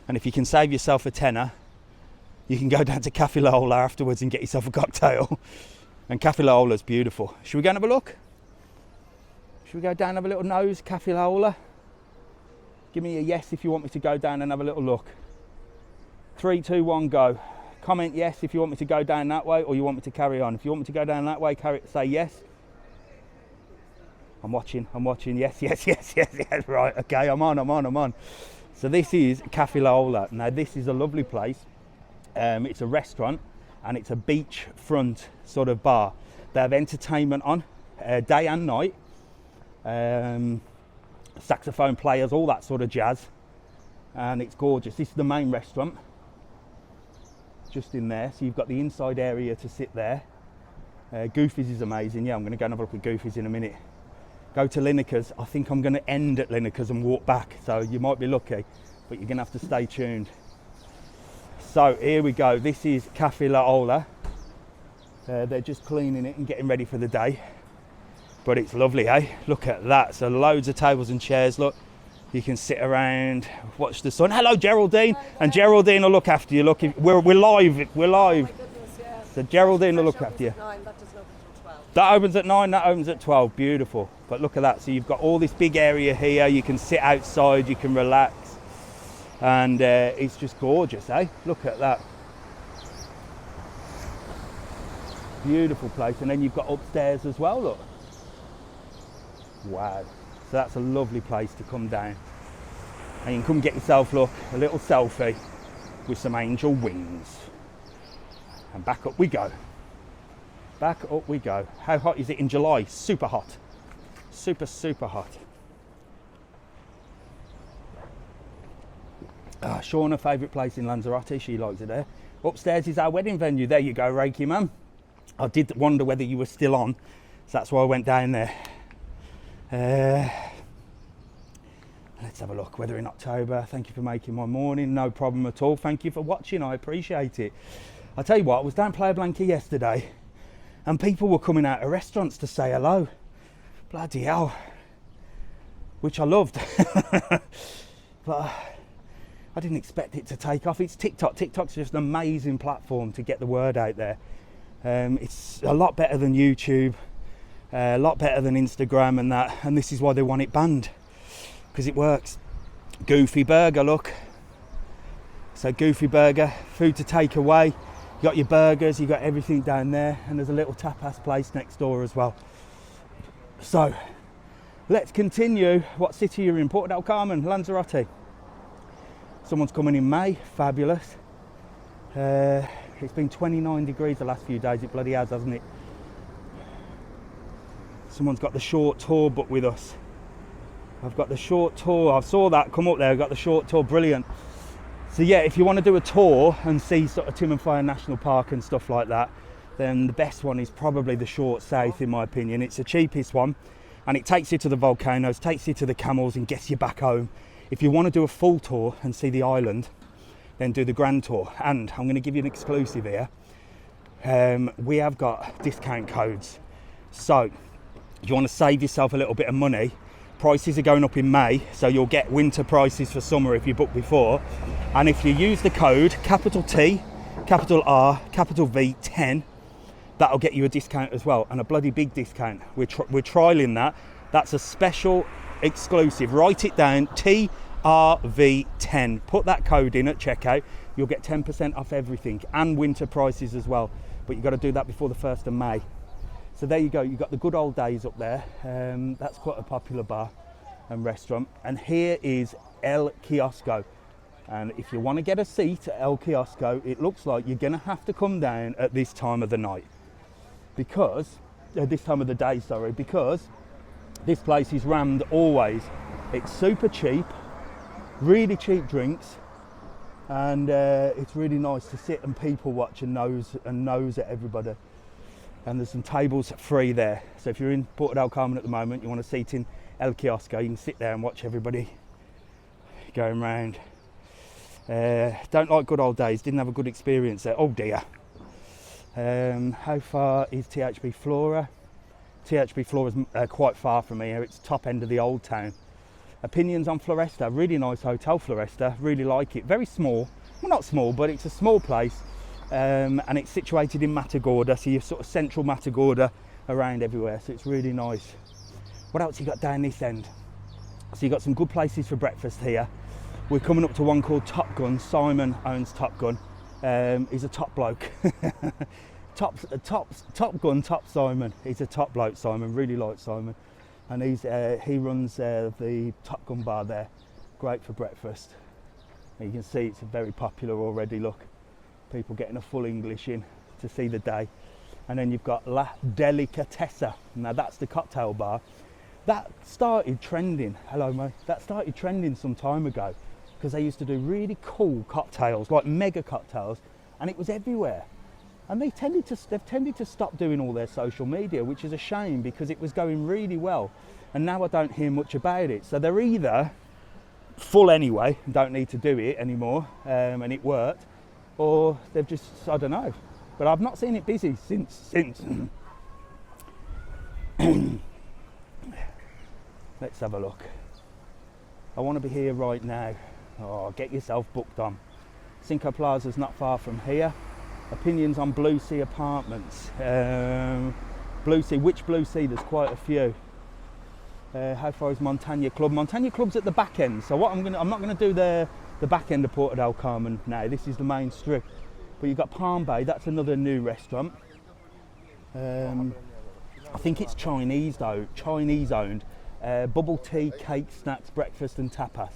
And if you can save yourself a tenner, you can go down to Cafe La Jolla afterwards and get yourself a cocktail. And Cafe La Jolla's beautiful. Should we go and have a look? Should we go down and have a little nose, Cafe La Jolla? Give me a yes if you want me to go down and have a little look. 3, 2, 1, go. Comment yes if you want me to go down that way or you want me to carry on. If you want me to go down that way, say yes. I'm watching, yes, right, okay, I'm on. So this is Cafe La Jolla. Now this is a lovely place. It's a restaurant and it's a beachfront sort of bar. They have entertainment on day and night. Saxophone players, all that sort of jazz. And it's gorgeous. This is the main restaurant. Just in there. So you've got the inside area to sit there. Goofy's is amazing. Yeah, I'm going to go and have a look at Goofy's in a minute. Go to Linekers. I think I'm going to end at Linekers and walk back. So you might be lucky, but you're going to have to stay tuned. So here we go. This is Cafe La Jolla. They're just cleaning it and getting ready for the day. But it's lovely, eh? Look at that. So loads of tables and chairs. Look, you can sit around, watch the sun. Hello, Geraldine. And Geraldine will look after you. Look, we're live. We're live. Oh my goodness, yeah. So Geraldine will look after you. 9, that doesn't open until 12. That opens at 9, that opens at 12. Beautiful. But look at that. So you've got all this big area here. You can sit outside, you can relax. And it's just gorgeous, eh? Look at that. Beautiful place. And then you've got upstairs as well, look. Wow. So that's a lovely place to come down. And you can come get yourself, look, a little selfie with some angel wings. And back up we go. Back up we go. How hot is it in July? Super hot. Super, super hot. Shauna, favourite place in Lanzarote. She likes it there. Upstairs is our wedding venue. There you go, Reiki man. I did wonder whether you were still on. So that's why I went down there. Let's have a look. Weather in October. Thank you for making my morning. No problem at all. Thank you for watching. I appreciate it. I'll tell you what, I was down Playa Blanca yesterday and people were coming out of restaurants to say hello. Bloody hell. Which I loved. But I didn't expect it to take off. It's TikTok. TikTok's just an amazing platform to get the word out there. It's a lot better than YouTube. A lot better than Instagram and that, and this is why they want it banned, because it works. Goofy Burger, look. So Goofy Burger, food to take away. You got your burgers, you got everything down there, and there's a little tapas place next door as well. So let's continue. What city you're in? Puerto Del Carmen, Lanzarote. Someone's coming in May, fabulous. It's been 29 degrees the last few days. It bloody has, hasn't it? Someone's got the short tour booked with us. I've got the short tour. I saw that come up there. I've got the short tour. Brilliant. So yeah, if you want to do a tour and see sort of Timanfaya National Park and stuff like that, then the best one is probably the short south, in my opinion. It's the cheapest one, and it takes you to the volcanoes, takes you to the camels, and gets you back home. If you want to do a full tour and see the island, then do the grand tour. And I'm going to give you an exclusive here. We have got discount codes. So if you want to save yourself a little bit of money, prices are going up in May, so you'll get winter prices for summer if you book before. And if you use the code capital T, capital R, capital V 10, that'll get you a discount as well, and a bloody big discount. We're trialing that. That's a special exclusive. Write it down, TRV10. Put that code in at checkout. You'll get 10% off everything and winter prices as well. But you've got to do that before the 1st of May. So there you go, you've got the good old days up there. That's quite a popular bar and restaurant. And here is El Kiosco. And if you want to get a seat at El Kiosco, it looks like you're going to have to come down at this time of the night. Because, this time of the day, sorry, because this place is rammed always. It's super cheap, really cheap drinks, and it's really nice to sit and people watch and nose at everybody. And there's some tables free there. So if you're in Puerto Del Carmen at the moment, you want a seat in El Kiosco, you can sit there and watch everybody going round. Don't like good old days, didn't have a good experience there. Oh dear. How far is THB Flora? THB Flora's quite far from here. It's top end of the old town. Opinions on Floresta. Really nice hotel, Floresta. Really like it. Very small. Well, not small, but it's a small place. And it's situated in Matagorda, so you're sort of central Matagorda around everywhere. So it's really nice. What else you got down this end? So you got some good places for breakfast here. We're coming up to one called Top Gun. Simon owns Top Gun. He's a top bloke. Top Gun, Top Simon. He's a top bloke, Simon. Really like Simon. And he runs the Top Gun bar there. Great for breakfast. And you can see it's very popular already. Look, people getting a full English in to see the day. And then you've got La Delicatessa. Now that's the cocktail bar. That started trending. Hello, mate. That started trending some time ago because they used to do really cool cocktails, like mega cocktails, and it was everywhere. And they've tended to stop doing all their social media, which is a shame because it was going really well. And now I don't hear much about it. So they're either full anyway, don't need to do it anymore, and it worked, or they've just, I don't know. But I've not seen it busy since. Let's have a look. I want to be here right now. Oh, get yourself booked on. Cinco Plaza's not far from here. Opinions on Blue Sea Apartments. Blue Sea, which Blue Sea? There's quite a few. How far is Montagna Club? Montagna Club's at the back end. So what I'm not gonna do the back end of Puerto Del Carmen now. This is the main strip. But you've got Palm Bay. That's another new restaurant. I think it's Chinese though. Chinese owned. Bubble tea, cake, snacks, breakfast, and tapas.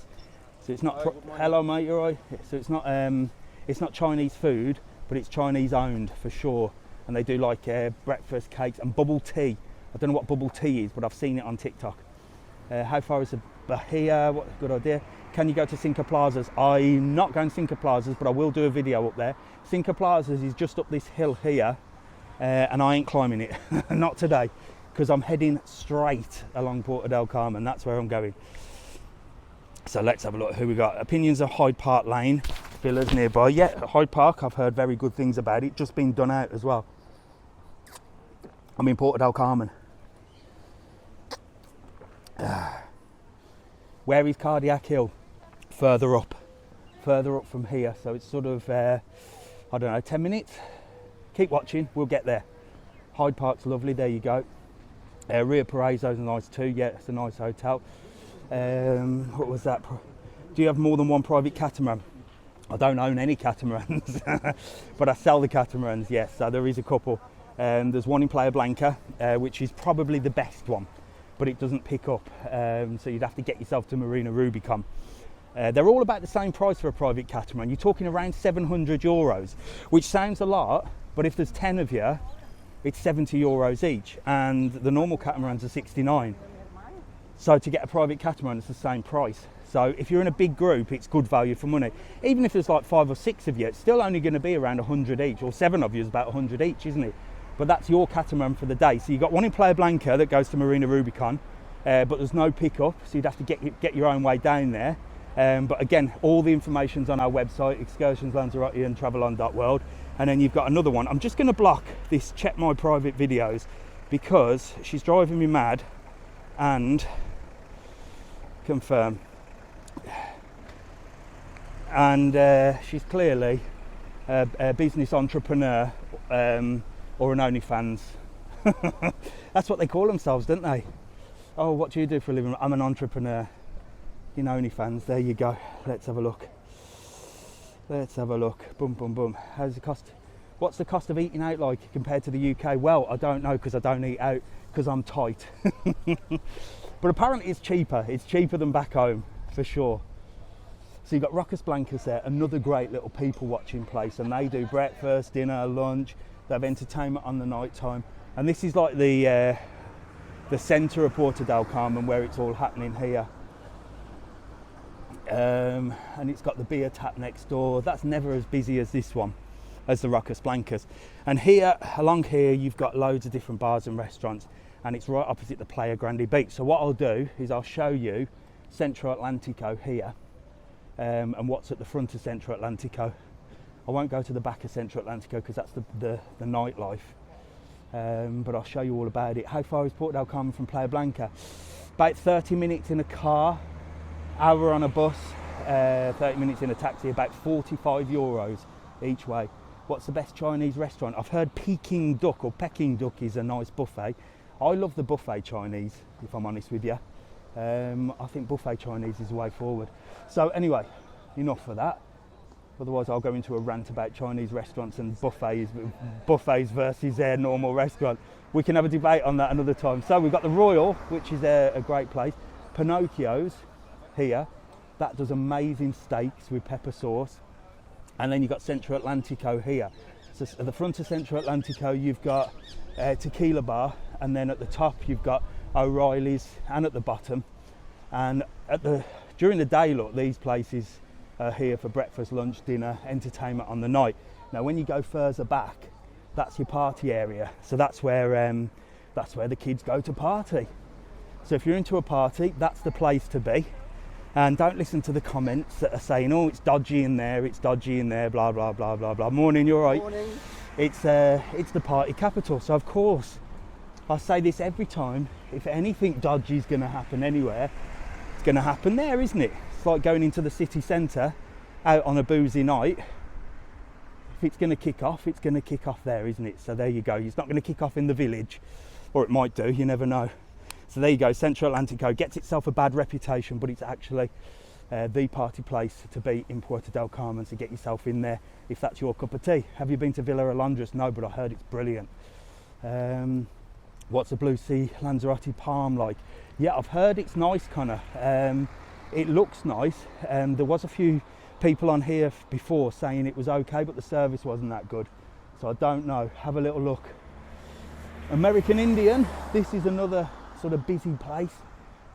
So it's not. Hello, mate. You alright? So it's not Chinese food, but it's Chinese owned for sure. And they do like breakfast, cakes, and bubble tea. I don't know what bubble tea is, but I've seen it on TikTok. How far is the Bahia? What a good idea. Can you go to Cinco Plazas? I'm not going to Cinco Plazas, but I will do a video up there. Cinco Plazas is just up this hill here, and I ain't climbing it. Not today, because I'm heading straight along Puerto Del Carmen. That's where I'm going. So let's have a look who we got. Opinions of Hyde Park Lane, villas nearby. Yeah, Hyde Park, I've heard very good things about it. Just been done out as well. I'm in Puerto Del Carmen. Where is Cardiac Hill? Further up from here. So it's sort of, I don't know, 10 minutes. Keep watching, we'll get there. Hyde Park's lovely, there you go. Rio Paraiso's nice too, yeah, it's a nice hotel. What was that? Do you have more than one private catamaran? I don't own any catamarans, but I sell the catamarans, yes, so there is a couple. There's one in Playa Blanca, which is probably the best one, but it doesn't pick up, so you'd have to get yourself to Marina Rubicon. They're all about the same price for a private catamaran. You're talking around 700 euros, which sounds a lot, but if there's 10 of you, it's 70 euros each, and the normal catamarans are 69. So to get a private catamaran, it's the same price. So if you're in a big group, it's good value for money. Even if there's like 5 or 6 of you, it's still only going to be around 100 each, or 7 of you is about 100 each, isn't it? But that's your catamaran for the day. So you've got one in Playa Blanca that goes to Marina Rubicon, but there's no pickup, so you'd have to get your own way down there. But again, all the information's on our website, Excursions Lanzarote and travelon.world. And then you've got another one. I'm just going to block this check my private videos because she's driving me mad. And confirm. And she's clearly a business entrepreneur or an OnlyFans. That's what they call themselves, don't they? Oh, what do you do for a living? I'm an entrepreneur. In OnlyFans, there you go. Let's have a look. Let's have a look. Boom, boom, boom. How's the cost? What's the cost of eating out like compared to the UK? Well, I don't know because I don't eat out because I'm tight. But apparently it's cheaper. It's cheaper than back home for sure. So you've got Rocas Blancas there, another great little people watching place, and they do breakfast, dinner, lunch. They have entertainment on the night time, and this is like the centre of Puerto Del Carmen where it's all happening here. And it's got the beer tap next door. That's never as busy as this one, as the Rocas Blancas. And here, along here, you've got loads of different bars and restaurants, and it's right opposite the Playa Grande beach. So what I'll do is I'll show you Centro Atlantico here, and what's at the front of Centro Atlantico. I won't go to the back of Centro Atlantico because that's the nightlife. but I'll show you all about it. How far is Puerto Del Carmen from Playa Blanca? About 30 minutes in a car, hour on a bus, 30 minutes in a taxi, about 45 euros each way. What's the best Chinese restaurant? I've heard Peking duck is a nice buffet. I love the buffet Chinese, if I'm honest with you. I think buffet Chinese is the way forward. So anyway, enough of that. Otherwise I'll go into a rant about Chinese restaurants and buffets versus their normal restaurant. We can have a debate on that another time. So we've got the Royal, which is a great place. Pinocchio's here. That does amazing steaks with pepper sauce. And then you've got Centro Atlantico here. So at the front of Centro Atlantico, you've got Tequila Bar, and then at the top you've got O'Reilly's, and at the bottom. And during the day, look, these places are here for breakfast, lunch, dinner, entertainment on the night. Now, when you go further back, that's your party area. So that's where the kids go to party. So if you're into a party, that's the place to be. And don't listen to the comments that are saying, oh, it's dodgy in there, blah, blah, blah, blah, blah. Morning, you're right. Morning. It's the party capital. So, of course, I say this every time, if anything dodgy is going to happen anywhere, it's going to happen there, isn't it? It's like going into the city centre out on a boozy night. If it's going to kick off, it's going to kick off there, isn't it? So there you go. It's not going to kick off in the village, or it might do, you never know. So there you go, Centro Atlantico gets itself a bad reputation, but it's actually the party place to be in Puerto Del Carmen, so get yourself in there if that's your cup of tea. Have you been to Villa Alondras? No, but I heard it's brilliant. What's the Blue Sea Lanzarote Palm like? Yeah, I've heard it's nice, Connor. It looks nice. There was a few people on here before saying it was okay, but the service wasn't that good. So I don't know, have a little look. American Indian, this is another sort of busy place.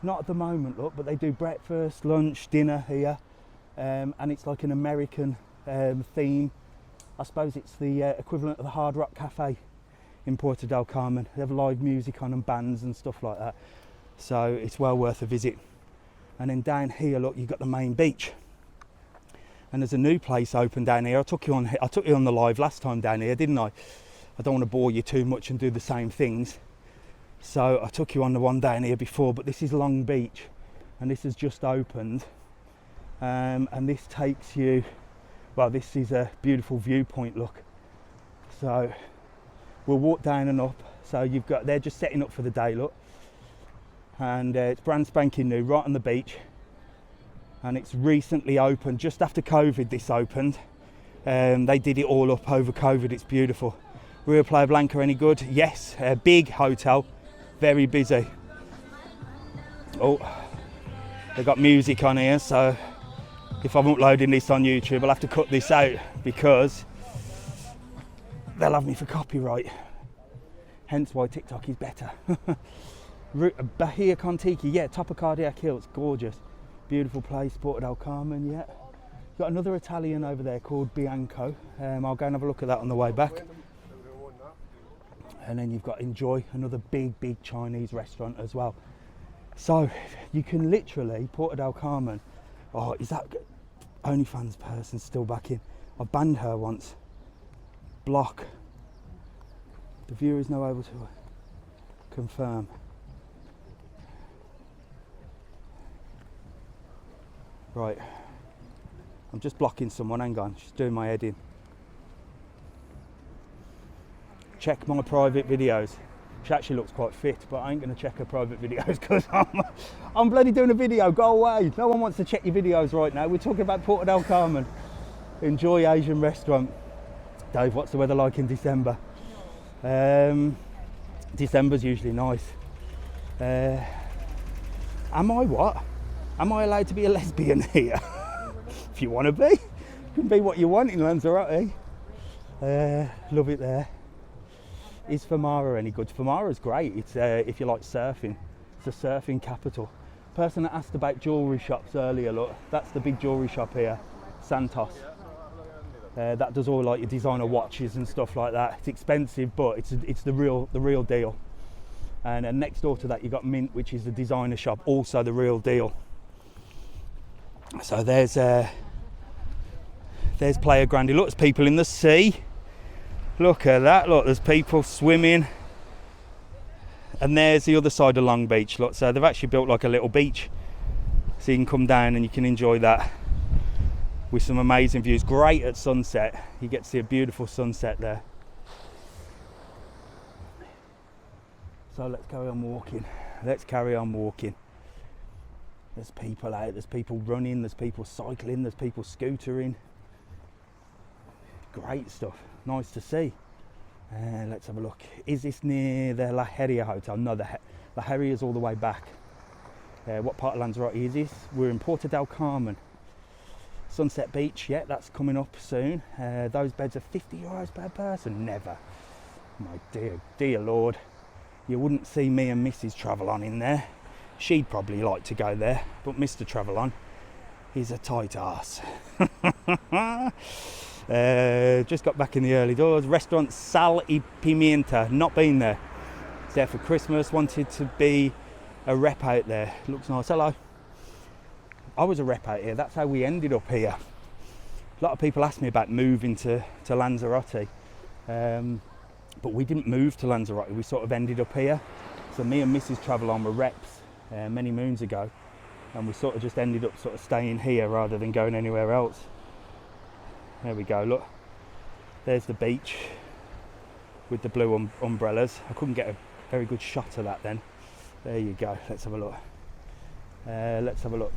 Not at the moment, look, but they do breakfast, lunch, dinner here, and it's like an American theme. I suppose it's the equivalent of the Hard Rock Cafe in Puerto Del Carmen. They have live music on and bands and stuff like that, so it's well worth a visit. And then down here, look, you've got the main beach, and there's a new place open down here. I took you on the live last time down here, didn't I? I don't want to bore you too much and do the same things. So I took you on the one down here before, but this is Long Beach, and this has just opened, and this takes you, well, this is a beautiful viewpoint, look. So we'll walk down and up. So you've got, they're just setting up for the day, look, and it's brand spanking new, right on the beach, and it's recently opened, just after COVID this opened. They did it all up over COVID, it's beautiful. Rio Playa Blanca any good? Yes, a big hotel. Very busy. Oh, they've got music on here, so if I'm uploading this on YouTube, I'll have to cut this out because they'll have me for copyright. Hence why TikTok is better. Bahia Contiki, yeah, top of Cardiac Hill, it's gorgeous. Beautiful place, Puerto Del Carmen, yeah. Got another Italian over there called Bianco. I'll go and have a look at that on the way back. And then you've got Enjoy, another big Chinese restaurant as well. So you can literally, Puerto Del Carmen, oh, is that OnlyFans person still back in? I banned her once. Block. The viewer is now able to confirm. Right, I'm just blocking someone, hang on, she's doing my head in. Check my private videos. She actually looks quite fit, but I ain't going to check her private videos because I'm bloody doing a video. Go away. No one wants to check your videos right now. We're talking about Puerto Del Carmen. Enjoy Asian restaurant. Dave, what's the weather like in December? December's usually nice. Am I what? Am I allowed to be a lesbian here? If you want to be. You can be what you want in Lanzarote. Love it there. Is Famara any good? Famara's great. It's if you like surfing. It's a surfing capital. Person that asked about jewellery shops earlier, look, that's the big jewellery shop here, Santos. That does all like your designer watches and stuff like that. It's expensive, but it's the real deal. And next door to that, you got Mint, which is the designer shop, also the real deal. So there's Playa Grande. Look, there's people in the sea. Look at that, look, there's people swimming. And there's the other side of Long Beach. Look, so they've actually built like a little beach, so you can come down and you can enjoy that with some amazing views. Great at sunset. You get to see a beautiful sunset there. So let's carry on walking. Let's carry on walking. There's people out, there's people running, there's people cycling, there's people scootering. Great stuff, nice to see. Let's have a look. Is this near the La Heria Hotel? No, La Heria is all the way back. What part of Lanzarote is this? We're in Puerto Del Carmen. Sunset Beach, yeah, that's coming up soon. Those beds are €50 per person. Never. My dear Lord. You wouldn't see me and Mrs. Travel On in there. She'd probably like to go there, but Mr. Travel On, he's a tight ass. Just got back in the early doors. Restaurant Sal y Pimienta, not been there. It's there for Christmas, wanted to be a rep out there. Looks nice. Hello. I was a rep out here, that's how we ended up here. A lot of people ask me about moving to Lanzarote. But we didn't move to Lanzarote, we sort of ended up here. So me and Mrs. Travel On were reps many moons ago, and we sort of just ended up sort of staying here rather than going anywhere else. There we go, look. There's the beach with the blue umbrellas. I couldn't get a very good shot of that then. There you go, let's have a look. Let's have a look.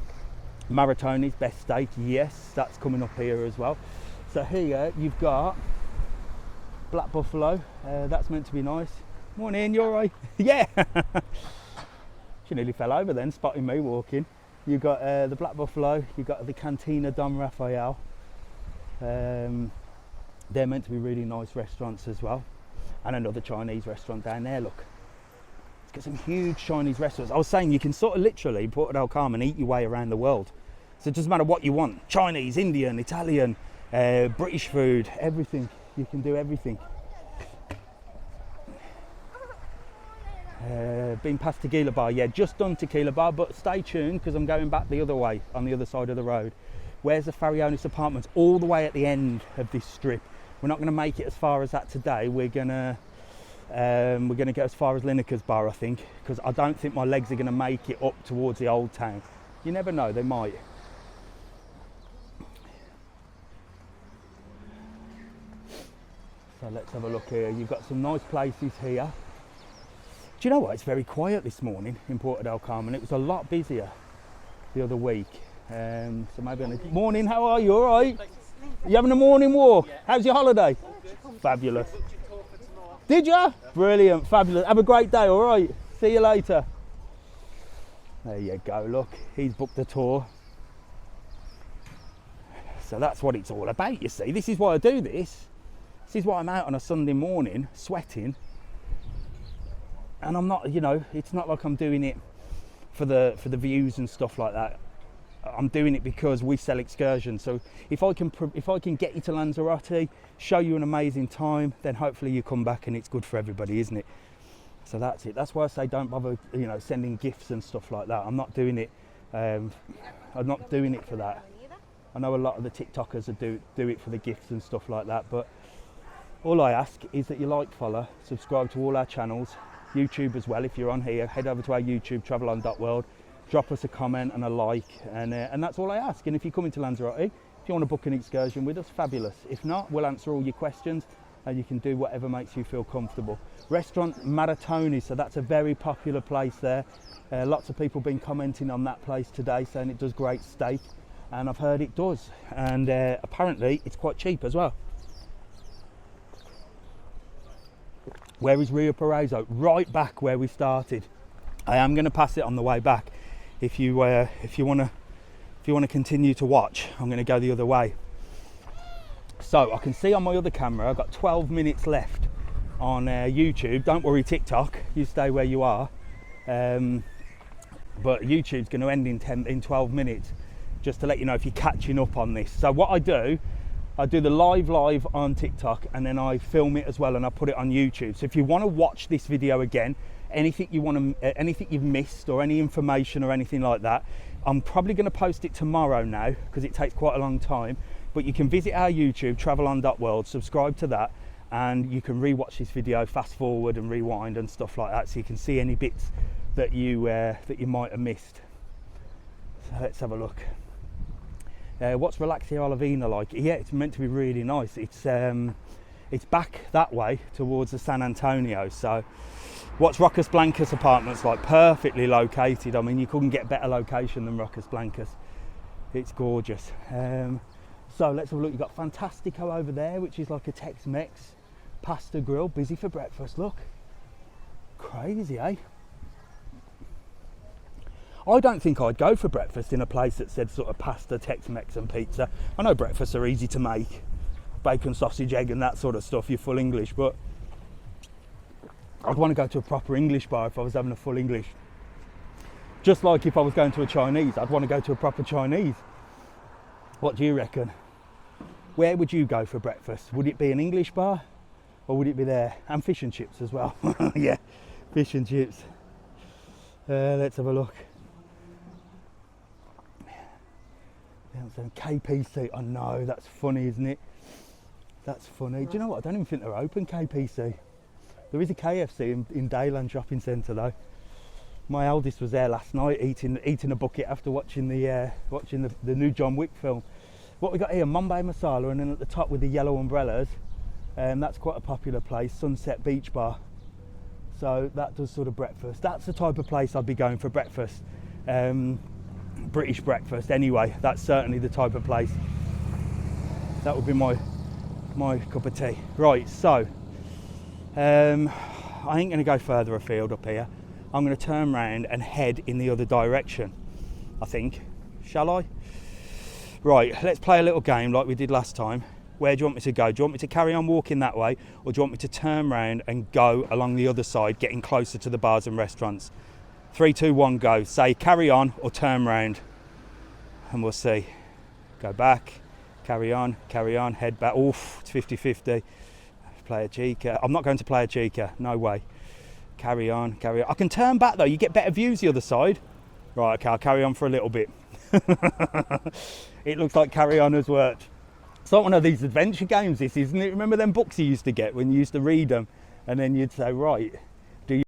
Maratoni's best steak, yes, that's coming up here as well. So here you've got Black Buffalo, that's meant to be nice. Morning, you alright? Yeah! She nearly fell over then, spotting me walking. You've got the Black Buffalo, you've got the Cantina Don Rafael. They're meant to be really nice restaurants as well. And another Chinese restaurant down there, look. It's got some huge Chinese restaurants. I was saying you can sort of literally, Puerto Del Carmen, eat your way around the world. So it doesn't matter what you want. Chinese, Indian, Italian, British food, everything. You can do everything. Been past Tequila Bar, yeah, just done Tequila Bar, but stay tuned because I'm going back the other way on the other side of the road. Where's the Farallones Apartments? All the way at the end of this strip. We're not going to make it as far as that today. We're gonna go as far as Linekers Bar, I think, because I don't think my legs are going to make it up towards the old town. You never know, they might. So let's have a look here. You've got some nice places here. Do you know what? It's very quiet this morning in Puerto Del Carmen. It was a lot busier the other week. So maybe on a morning. How are you? All right? You having a morning walk? Yeah. How's your holiday? Fabulous. Did you? Brilliant. Fabulous. Have a great day. All right. See you later. There you go. Look, he's booked a tour. So that's what it's all about. You see, this is why I do this. This is why I'm out on a Sunday morning sweating. And I'm not, you know, it's not like I'm doing it for the views and stuff like that. I'm doing it because we sell excursions. So if I can get you to Lanzarote, show you an amazing time, then hopefully you come back and it's good for everybody, isn't it? So that's it. That's why I say don't bother, you know, sending gifts and stuff like that. I'm not doing it. I'm not doing it for that. I know a lot of the TikTokers do it for the gifts and stuff like that, but all I ask is that you like, follow, subscribe to all our channels. YouTube as well. If you're on here, head over to our YouTube, travelon.world, drop us a comment and a like, and that's all I ask. And if you come into Lanzarote, if you want to book an excursion with us, fabulous. If not, we'll answer all your questions and you can do whatever makes you feel comfortable. Restaurant Maratoni, so that's a very popular place there. Lots of people been commenting on that place today, saying it does great steak, and I've heard it does, and apparently it's quite cheap as well. Where is Rio Paraiso? Right back where we started. I am going to pass it on the way back. If you want to continue to watch, I'm going to go the other way. So I can see on my other camera I've got 12 minutes left on YouTube. Don't worry, TikTok, you stay where you are. But YouTube's going to end in 12 minutes, just to let you know if you're catching up on this. So what I do the live on TikTok, and then I film it as well and I put it on YouTube. So if you want to watch this video again, anything you've missed or any information or anything like that, I'm probably going to post it tomorrow now because it takes quite a long time. But you can visit our YouTube, travelon.world, subscribe to that, and you can re-watch this video, fast forward and rewind and stuff like that, so you can see any bits that you might have missed. So let's have a look. What's Relaxia Olavina like? Yeah, it's meant to be really nice. It's back that way towards the San Antonio. So what's Rocas Blancas apartments like? Perfectly located. I mean, you couldn't get better location than Rocas Blancas. It's gorgeous. So let's have a look. You've got Fantastico over there, which is like a Tex-Mex pasta grill, busy for breakfast. Look, crazy, eh? I don't think I'd go for breakfast in a place that said sort of pasta, Tex-Mex and pizza. I know breakfasts are easy to make, bacon, sausage, egg and that sort of stuff, you're full English, but I'd want to go to a proper English bar if I was having a full English. Just like if I was going to a Chinese, I'd want to go to a proper Chinese. What do you reckon? Where would you go for breakfast? Would it be an English bar or would it be there? And fish and chips as well. Yeah, fish and chips. Let's have a look. KPC, I know, that's funny, isn't it? That's funny. Do you know what? I don't even think they're open, KPC. There is a KFC in Dayland Shopping Centre though. My eldest was there last night eating a bucket after watching the new John Wick film. What we got here, Mumbai Masala, and then at the top with the yellow umbrellas, that's quite a popular place, Sunset Beach Bar. So that does sort of breakfast. That's the type of place I'd be going for breakfast. British breakfast anyway, that's certainly the type of place. That would be my cup of tea. Right, so I ain't going to go further afield up here. I'm going to turn around and head in the other direction, I think. Shall I? Right, let's play a little game like we did last time. Where do you want me to go? Do you want me to carry on walking that way, or do you want me to turn around and go along the other side, getting closer to the bars and restaurants? 3, 2, 1, go. Say carry on or turn round, and we'll see. Go back, carry on, head back. Oof, it's 50-50. Play a chica. I'm not going to play a chica, no way. Carry on. I can turn back though, you get better views the other side. Right, okay, I'll carry on for a little bit. It looks like carry on has worked. It's like one of these adventure games, this, isn't it? Remember them books you used to get when you used to read them, and then you'd say, right,